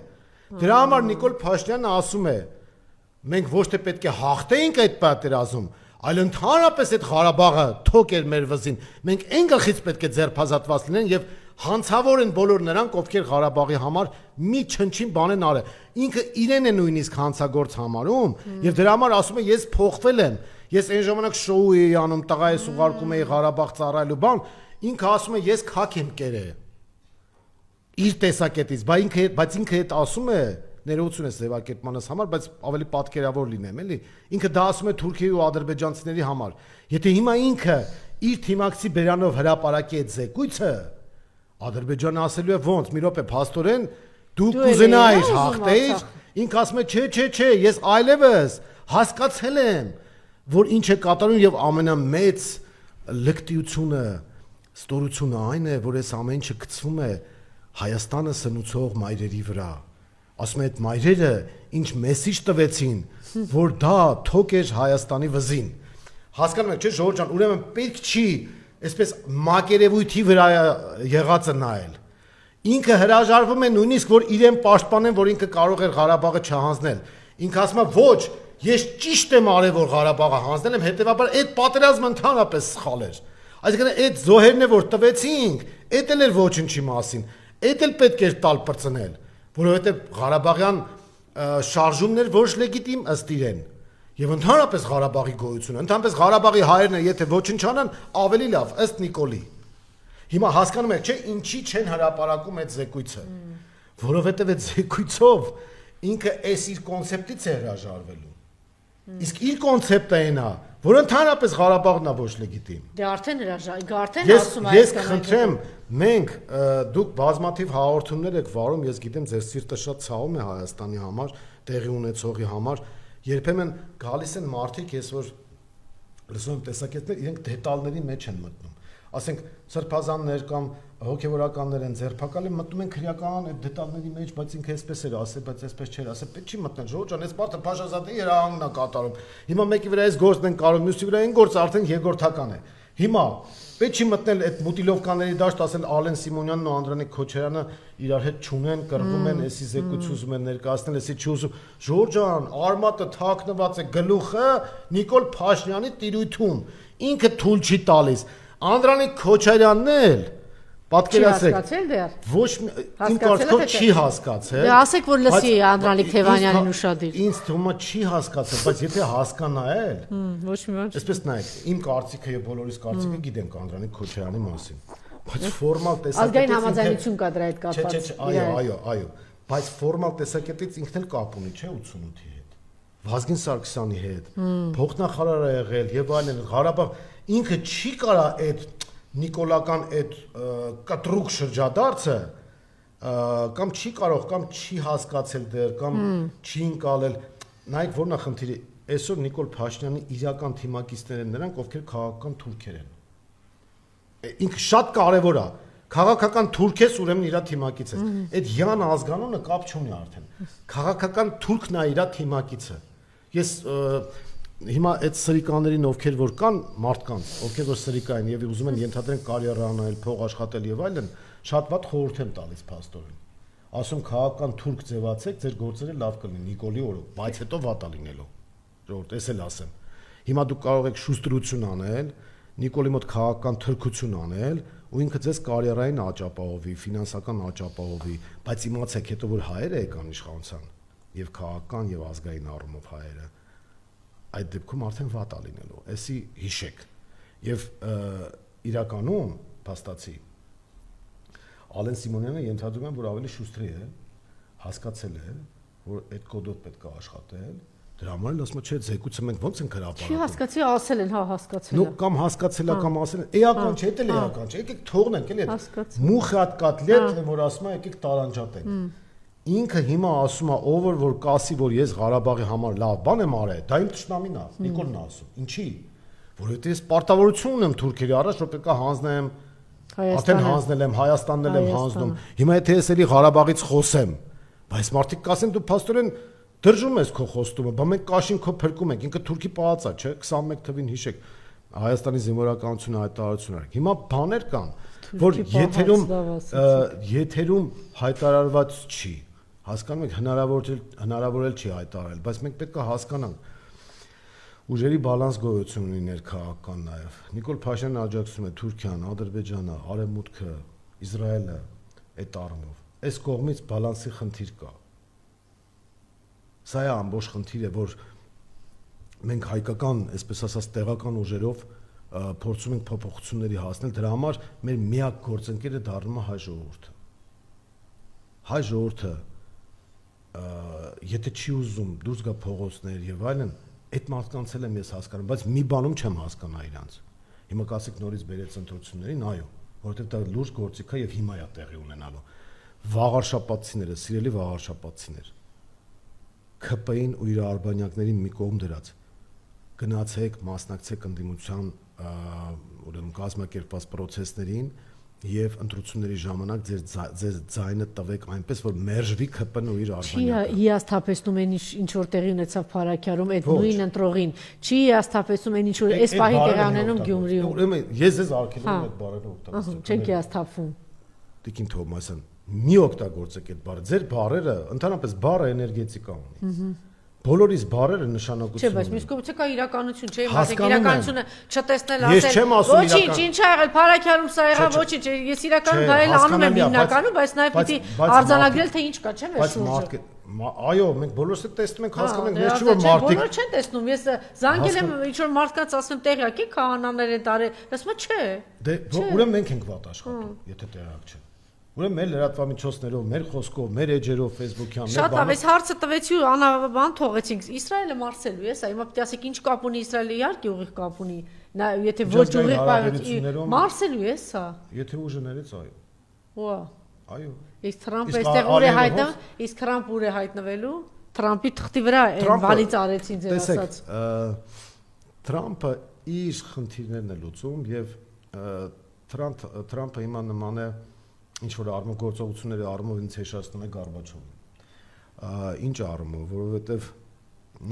Speaker 1: Դրա համար Նիկոլ Փաշինյանը ասում է. մենք ոչ թե պետք է հաղթեինք այդ պատերազմում, այլ ընդհանրապես այդ Ղարաբաղը թոք էր մեր վզին։ Մենք այն գլխից պետք է ձերբազատված լինենք եւ հանցավոր են բոլոր նրանք, ովքեր Ղարաբաղի համար մի չնչին բան են արել։ Ինքը իրեն է նույնիսկ հանցագործ համարում եւ դրա համար ասում է ես փոխվել եմ։ Ես այն ժամանակ շոու էի անում, տղա ես ուղարկում էի Ղարաբաղ ծառայելու բան, ինքը ասում է ես քաք եմ կերել։ Իր տեսակետից, բայց ինքը այդ ասում է, ներողություն ես ձևակերպմանս համար, բայց ավելի պատկերավոր լինեմ, էլի։ Ինքը դա ասում է Թուրքիայի ու ադրբեջանցիների համար։ Եթե հիմա ինքը իր թիմակցի բերանով հրապարակի այդ զեկույցը, Ադրբեջանը ասելու է ոնց, մի րոպե, փաստորեն դու կուզենայիր հաղթեիր, ինքը ասում է չէ, ես այլևս հասկացել եմ, որ ինչ է կատարում եւ ամենամեծ լկտիությունը, ստորությունը այն է, որ այս ամեն ինչը գցվում է Հայաստանը սնուցող մայրերի վրա։ Ասում է այդ մայրերը ինչ մեսիջ տվեցին, որ դա թոք էր Հայաստանի վզին։ Հասկանում եք, չէ՞ Ժողովուրդ ջան, ուրեմն պետք չի այսպես մակերևույթի վրա եղածը նայել։ Ինքը հրաժարվում է նույնիսկ որ իրեն պաշտպանեն, որ ինքը կարող էր Ղարաբաղը չհանձնել։ Ինքը ասում է ոչ, ես ճիշտ եմ արել որ Ղարաբաղը հանձնել եմ, հետեւաբար այդ պատերազմը ընդհանրապես սխալ էր։ Այսինքն այդ զոհերն է որ տվեցինք, այդ էլ էր ոչինչի մասին։ Այդ էլ պետք էր տալ բրծնել, որովհետեւ Ղարաբաղյան շարժումներ ոչ լեգիտիմ ըստ իրեն։ Եվ ընդհանրապես Ղարաբաղի գոյությունը, ընդհանրապես Ղարաբաղի հայերն եթե ոչինչ անան, ավելի լավ ըստ Նիկոլի։ Հիմա հասկանում եք, չէ, ինչի չեն հրապարակում այդ զեկույցը, որովհետև այդ զեկույցով ինքը այս իր կոնցեպտից է հրաժարվելու։ Իսկ իր կոնցեպտը այն է, որ ընդհանրապես Ղարաբաղն է ոչ լեգիտիմ։
Speaker 2: Դե արդեն ասում է
Speaker 1: ես խնդրեմ, մենք դուք բազմաթիվ հաղորդումներ եք վարում, ես գիտեմ ձեր սիրտը շատ ցավում է Հայաստանի համար, տեղի ունեցողի համար, երբեմն գալիս են մարդիկ, ես որ լսում եմ տեսակետներ, իրենք դետալների մեջ են մտնում։ Ասենք սրբազաններ կամ հոգևորականներ են ձերբակալ են մտնում են քրեական այդ դետալների մեջ, բայց ինքը այսպես էր ասել, բայց այսպես չէր ասել, պետք չի մտնել Ժողովուրդ ջան, այս մարդը Փաշազադեի հրահանգն է կատարում։ Հիմա մեկի վրա այս գործն են կարող, մյուսի վրա այն գործը արդեն երկրորդական է։ Հիմա պետք չի մտնել այդ մուտիլովկաների դաշտ, ասել Ալեն Սիմոնյանն ու Անդրանիկ Քոչարյանը իրար հետ չունեն, կռվում են, էսի զեկույց ուզում են ներկայացնել, էսի չուզում։ Ժողովուրդ ջան, արմատը թաքնված է գլուխը Նիկոլ Փաշինյանի տիրույթում։ Ինքը թույլ չի տալիս։ Անդրանիկ Քոչարյանն էլ պատկերացրեք
Speaker 2: հասկացել դեռ
Speaker 1: ոչ իմ կարծիքով չի հասկացել։
Speaker 2: Դե ասեք որ լսի Անդրանիկ Թևանյանին ուշադիր։
Speaker 1: Ինձ թվում է չի հասկացել, բայց եթե հասկանա էլ
Speaker 2: ոչ մի բան։
Speaker 1: այսպես նայեք, իմ կարծիքը եւ բոլորիս կարծիքը գիտենք Անդրանիկ Քոչարյանի մասին, բայց ֆորմալ տեսակետից
Speaker 2: ազգային համաձայնություն կա դրա հետ կապված։
Speaker 1: Այո, բայց ֆորմալ տեսակետից ինքն էլ կապ ունի, չէ 88-ի հետ, Վազգեն Սարգսյանի հետ, փոխնախարար է եղել եւ այլն, Ղարաբաղ ինքը չի կարա այդ նիկոլական այդ կտրուկ շրջադարձը կամ չի կարող կամ չի հասկացել դեռ կամ չի ընկալել նայեք որն է խնդիրը այսօր Նիկոլ Փաշինյանի իրական թիմակիցներն են նրանք ովքեր քաղաքական թուրքեր են ինքը շատ կարևոր է քաղաքական թուրք ես ուրեմն իր թիմակից ես այդ յան ազգանունը կապ չունի արդեն քաղաքական թուրքն է իր թիմակիցը ես հիմա այդ սրիկաներին ովքեր որ կան մարդկանց ովքեր որ սրիկա են եւ ուզում են ենթադրեն կարիերա անել փող աշխատել եւ այլն շատ վատ խորհուրդ եմ տալիս փաստորեն ասում քաղաքական թուրք ձևացեք ձեր գործերը լավ կլինի Նիկոլի օրոք բայց հետո վատա լինելու ժողովուրդ էս էլ ասեմ հիմա դուք կարող եք շուստրություն անել Նիկոլի մոտ քաղաքական թրքություն անել ու ինքը ձեզ կարիերային աճապահովի ֆինանսական աճապահովի բայց իմացեք հետո որ հայերը եկան իշխանության եւ քաղաքական եւ ազգային առումով հայերը այդ դեպքում արդեն վատա լինելու, էսի հիշեք եւ իրականում փաստացի Ալեն Սիմոնյանը ենթադրում եմ որ ավելի շուստրի է հասկացել է որ այդ կոդով պետք է աշխատել դրա համար էլ ասում է չէ զեկույցը մենք ոնց ենք հրապարակում
Speaker 2: Չի հասկացի ասել են հա հասկացել
Speaker 1: նո կամ հասկացել է կամ ասել են էական չէ դա էական չէ եկեք թողնենք էլի մուխատ կոտլետ որ ասում է եկեք տարանջատենք Ինքը հիմա ասում է ով որ կասի որ ես Ղարաբաղի համար լավ բան եմ արել, դա իմ ճշտամին է, Նիկոլն է ասում։ Ինչի՞։ Որովհետեւ ես պարտավորություն ունեմ թուրքերի առաջ, որ պետք է հանձնեմ, արդեն հանձնել եմ, Հայաստանն էլ եմ հանձնում։ Հիմա եթե ես էլի Ղարաբաղից խոսեմ, բայց մարդիկ կասեն դու փաստորեն դրժում ես քո խոստումը, բա մենք կաշին քո փրկում ենք, ինքը թուրքի պահած է, չէ՞, 21 թվին հիշեք, Հայաստանի զինվորականությունը հայտարարություն արեք։ Հիմա բաներ կան, որ եթերում հայտարարված չի Հասկանում եք հնարավոր էլ չի հայտարարել, բայց մենք պետք է հասկանանք ուժերի բալանս գոյություն ունի ներքաղաքական նաև։ Նիկոլ Փաշինյանն աջակցում է Թուրքիան, Ադրբեջանը, Արևմուտքը, Իսրայելը այդ առումով։ Այս կողմից բալանսի խնդիր կա։ Սա է ամբողջ խնդիրը, որ մենք հայկական, այսպես ասած, տեղական ուժերով փորձում ենք փոփոխությունների հասնել, դրա համար մեր միակ գործընկերը դառնում է հայ ժողովուրդը։ Հայ ժողովուրդը եթե չի ուզում դուրս գա փողոցներ եւ այլն, այդ մարդկանց էլ եմ ես հասկանում, բայց մի բանում չեմ հասկանա իրանց։ Հիմա կասեք նորից բերեց ընտրություններին, այո, որովհետեւ դա լուրջ գործիք է եւ հիմա է տեղի ունենալու։ Վաղարշապատցիները, սիրելի վաղարշապատցիներ, ՔՊ-ին ու իր արբանյակներին մի կողմ դրած, գնացեք, մասնակցեք ընդդիմության ուրեմն կազմակերպված process-ներին եւ ընտրությունների ժամանակ ձեր ձայնը տվեք այնպես, որ մերժվի ՔՊ-ն ու իր արբանյակը։
Speaker 2: Չի հիասթափեցնում այն ինչ որ տեղի ունեցավ Փարաքյարում, այդ նույն ընտրողին, չի հիասթափեցնում այն ինչ որ այս պահի տեղի ունենում Գյումրիում։
Speaker 1: Ուրեմն ես ձեզ արգելում եմ այդ բառերը օգտագործել։
Speaker 2: Չենք հիասթափվում։
Speaker 1: Տիկին Թովմասյան, մի օգտագործեք այդ բառը։ Ձեր բառերը, ընդհանրապես բառը էներգետիկա ունի։ Բոլորիս բառերը նշանակություն
Speaker 2: ունեն։ Չէ, բայց մյուս կողմից կա իրականություն, չէ՞, մարդիկ իրականությունը չտեսնել
Speaker 1: ասել։
Speaker 2: Ոչինչ, ինչ ա եղել Փարաքյարում սա եղավ, ոչինչ, ես իրականում դա էլ անում եմ հիմնականում, բայց նաև պիտի արձանագրել թե ինչ կա, չէ՞, մեր շուրջը։
Speaker 1: Այո, մենք բոլորս էլ տեսնում ենք, հասկանում ենք, ես չէ որ մարդիկ
Speaker 2: բոլորը չեն տեսնում, ես զանգել եմ ինչ որ մարդկանց ասում տեղյակ եք քահանաներ են տարել, ասում եմ չէ։
Speaker 1: Դե ուրեմն մենք ենք վատ աշխատում, եթե տեղյակ չեն։ Ուրեմն մեր լրատվամիջոցներով, մեր խոսքով, մեր էջերով, Facebook-յան, մեր
Speaker 2: շատ ավելի հարցը տվեցի ու անավան թողեցինք։ Իսրայելը մարսելու է, սա հիմա պետք է ասեք ինչ կապ ունի Իսրայելը, իհարկե ուղիղ կապ ունի։ Նա եթե ոչ ուղիղ մարսելու է սա։
Speaker 1: Եթե ուժը ներեց, այո։
Speaker 2: Ո՞ա։
Speaker 1: Այո։
Speaker 2: Իսկ Թրամփը այստեղ ուր է հայտնվել, իսկ Թրամփը ուր է հայտնվելու։ Թրամփի թղթի վրա այն բանից արեցին ձեր ասած։
Speaker 1: Թրամփը իր խնդիրներն է լուծում եւ Թրամփը հիմա նման է ինչ որ արմագործողությունների առումով ինձ հեշտացնում է Գորբաչովին։ Ինչ առումով, որովհետև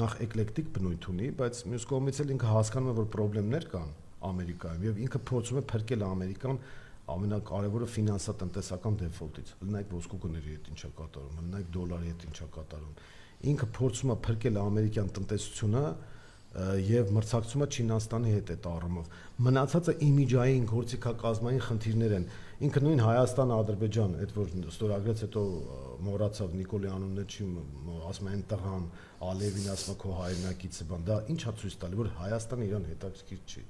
Speaker 1: նախ էկլեկտիկ բնույթ ունի, բայց մյուս կողմից էլ ինքը հասկանում է, որ խնդիրներ կան Ամերիկայում եւ ինքը փորձում է փրկել Ամերիկան ամենակարևորը ֆինանսատնտեսական դեֆոլտից։ Լինեք ոսկու գների հետ ինչա կատարում, լինեք դոլարի հետ ինչա կատարում։ Ինքը փորձում է փրկել ամերիկյան տնտեսությունը եւ մրցակցումը Չինաստանի հետ այդ առումով։ Մնացածը իմիջային գործիքակազմային խնդիրներ են։ Ինքը նույն Հայաստան, Ադրբեջան, այդ որ ստորագրեց հետո մոռացավ Նիկոլի անունը չի, ասում են տղան, Ալիևին ասում է քո հայրենակիցը, բան, դա ինչա ցույց տալի, որ Հայաստանը իրան հետաքրքիր չի։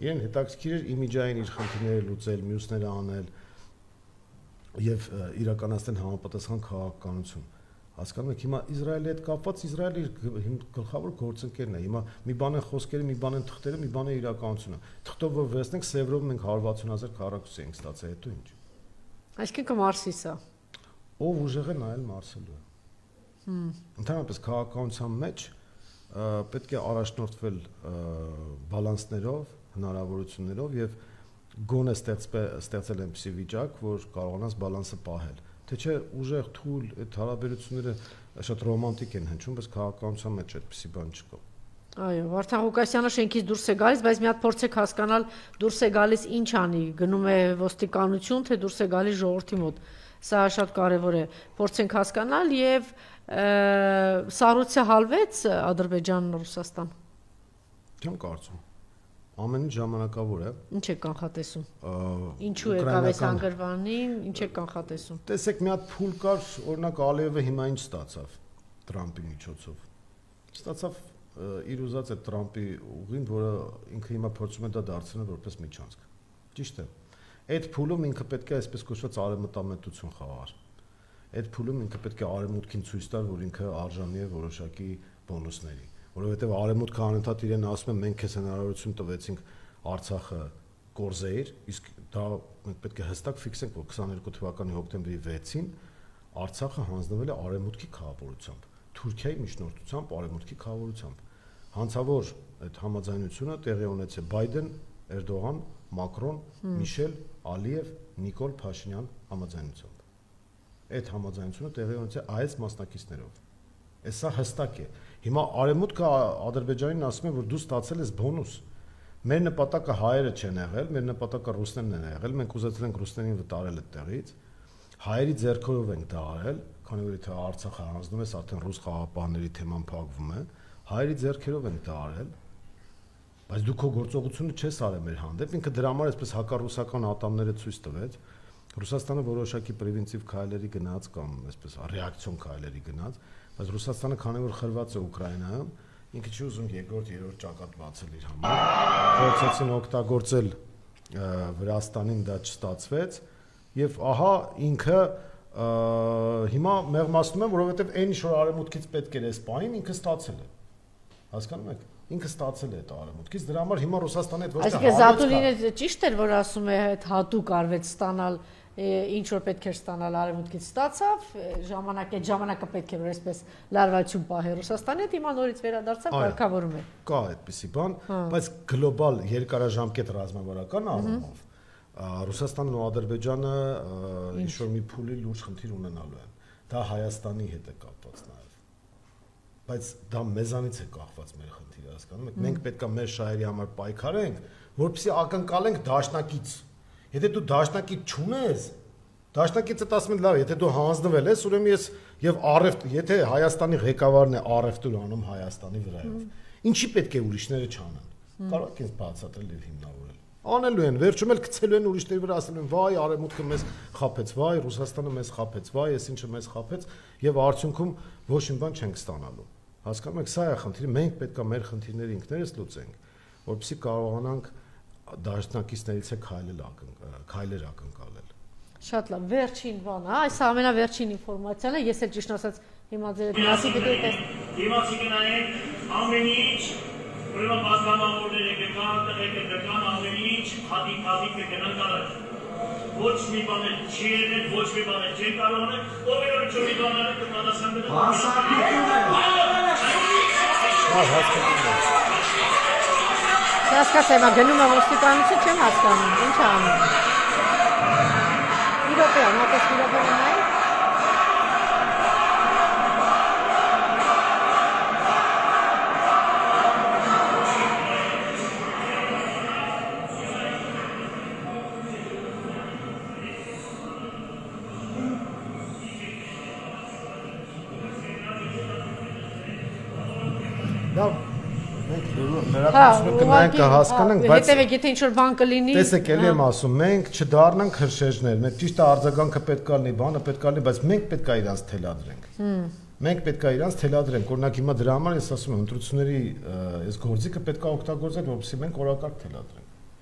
Speaker 1: Իրեն հետաքրքիր էր իմիջային իր խնդիրները լուծել, մյուսները անել եւ իրականացնել համապատասխան քաղաքականություն։ Հասկանում եք, հիմա Իսրայելի հետ կապված Իսրայելի գլխավոր գործընկերն է։ Հիմա մի բան են խոսքերը, մի բան են թղթերը, մի բան է իրականությունը։ Թղթով որ վերցնենք Սևրով մենք 160,000 քառակուսի ենք ստացել, հետո ինչ։
Speaker 2: Այսինքն կմարսի սա։
Speaker 1: Ով ուժեղ է նայել մարսելու է։ Ընդհանրապես քաղաքականության մեջ պետք է առաջնորդվել բալանսներով, հնարավորություններով եւ գոնե ստեղծել այնպիսի վիճակ, որ կարողանաս բալանսը պահել։ Թե չէ ուժեղ թույլ այդ հարաբերությունները շատ ռոմանտիկ են հնչում, բայց քաղաքականության մեջ այդպիսի բան չկա։
Speaker 2: Այո, Վարդան Ղուկասյանը շենքից դուրս է գալիս, բայց մի հատ փորձեք հասկանալ դուրս է գալիս ինչ անի, գնում է ոստիկանություն, թե դուրս է գալիս ժողովրդի մոտ։ Սա շատ կարևոր է։ Փորձենք հասկանալ եւ սառույցը հալվեց Ադրբեջան-Ռուսաստան։
Speaker 1: Չեմ կարծում։ Ամեն ինչ ժամանակավոր է։
Speaker 2: Ինչ է կանխատեսում։ Ինչու եկավ այս անգրվանին, ինչ է կանխատեսում։
Speaker 1: Տեսեք, մի հատ փուլ կար, օրինակ Ալիևը հիմա ինչ ստացավ Թրամփի միջոցով։ Ստացավ իր ուզած այդ Թրամփի ուղին, որը ինքը հիմա փորձում է դա դարձնել որպես միջանցք։ Ճիշտ է։ Այդ փուլում ինքը պետք է այսպես կոչված արևմտամետություն խաղար։ Այդ փուլում ինքը պետք է արևմուտքին ցույց տար, որ ինքը արժանի է որոշակի բոնուսների, որովհետև արևմուտքը անընդհատ իրեն ասում է մենք քեզ հնարավորություն տվեցինք Արցախը կորզեիր, իսկ դա մենք պետք է հստակ ֆիքսենք, որ 22 թվականի հոկտեմբերի 6-ին Արցախը հանձնվել է արևմուտքի կառավարությամբ, Թուրքիայի միջնորդությամբ արևմուտքի կառավարությամբ։ Հանցավոր այդ համաձայնությունը տեղի ունեցել Բայդեն, Էրդողան, Մակրոն, Միշել, Ալիև, Նիկոլ Փաշինյան համաձայնությամբ։ Այդ համաձայնությունը տեղի ունեցել այս մասնակիցներով։ Սա հստակ է։ Հիմա արևմուտքը Ադրբեջանին ասում է, որ դու ստացել ես բոնուս։ Մեր նպատակը հայերը չեն եղել, մեր նպատակը ռուսներն են եղել, մենք ուզեցել ենք ռուսներին վտարել այդտեղից։ Հայերի ձեռքերով ենք դա արել, քանի որ եթե Արցախը հանձնում ես, արդեն ռուս խաղաղապահների թեման փակվում է, հայերի ձեռքերով ենք դա արել։ Բայց դու քո գործողությունը չես արել մեր հանդեպ, ինքը դրա համար այսպես հակառուսական ատամները ցույց տվեց։ Ռուսաստանը որոշակի պրևենտիվ քայլերի գնաց կամ այսպես ռեակցիոն քայլերի գնաց, բայց Ռուսաստանը քանի որ խրված է Ուկրաինայում ինքը չի ուզում երկրորդ, երրորդ ճակատ բացել իր համար։ Փորձեցին օգտագործել Վրաստանին, դա չստացվեց, եւ ահա ինքը հիմա մեղմացնում եմ, որովհետեւ այն ինչ որ արևմուտքից պետք էր այս պահին ինքը ստացել է։ Հասկանում եք։ Ինքը ստացել է այդ արևմուտքից, դրա համար հիմա Ռուսաստանի հետ ոչ թե
Speaker 2: Այսինքն Զատուլինը ճիշտ էր, որ ասում է այդ հատուկ արվեց ստանալ ինչ որ պետք էր ստանալ արևմուտքից ստացավ, ժամանակը պետք էր որ այսպես լարվածություն պահի Ռուսաստանի հետ, հիմա նորից վերադարձավ կարգավորում է։
Speaker 1: Կա այդպիսի բան, բայց գլոբալ երկարաժամկետ ռազմավարական առումով Ռուսաստանն ու Ադրբեջանը ինչ որ մի փուլի լուրջ խնդիր ունենալու են։ Դա Հայաստանի հետ է կապված նաև։ Բայց դա մեզանից է կախված մեր խնդիրը, հասկանում եք։ Մենք պետք է մեր շահերի համար պայքարենք, որպեսզի ակնկալենք դաշնակից։ Եթե դու դաշնակից չունես, դաշնակիցը ասում են լավ, եթե դու հանձնվել ես, ուրեմն ես եւ առևտ, եթե Հայաստանի ղեկավարն է առևտուր անում Հայաստանի վրայով, ինչի պետք է ուրիշները չանան։ Կարող եք ինձ բացատրել եւ հիմնավորել։ Անելու են, վերջում էլ գցելու են ուրիշների վրա, ասելու են՝ «Վայ, արևմուտքը մեզ խաբեց, վայ, Ռուսաստանը մեզ խաբեց, վայ, այս ինչը մեզ խաբեց» եւ արդյունքում ոչ մի բան չենք ստանալու։ Հասկանում եք, սա է խնդիրը, մենք պետք է մեր խնդիրները ինքներս լուծենք, որպեսզի կարողանանք դաշնակիցներից է քայլեր ակնկալել։
Speaker 2: Շատ լավ, վերջին բանը, այս ամենավերջին ինֆորմացիան է, ես էլ ճիշտ ասած հիմա ձեր հետ միասին պետք է տեսնեմ։
Speaker 3: Դիմացի գնային ամեն ինչ, ուրեմն բազմամավորները կգան ամեն ինչ, հատիկ կգնան առաջ։ Ոչ մի բան չի եղել, ոչ մի բան չեն կարող անել, ով էր որ մի բան անել
Speaker 2: Հասկացա, գնում եմ ոստիկանություն, չեմ հասկանում, ինչ անում։ Մի րոպե, մոտես մի րոպե ունայի։
Speaker 1: Լավ, մենք լրատվությունը կնայենք կհասկանանք, բայց
Speaker 2: հետևեք, եթե ինչ-որ բան կլինի։
Speaker 1: Տեսեք, ելի եմ ասում, մենք չդառնանք հրշեջներ, մենք ճիշտ է արձագանքը պետք է լինի, բանը պետք է լինի, բայց մենք պետք է իրանց թելադրենք։ Մենք պետք է իրանց թելադրենք, օրինակ հիմա դրա համար ես ասում եմ, ընտրությունների այս գործիքը պետք է օգտագործել, որպեսզի մենք օրակարգ թելադրենք։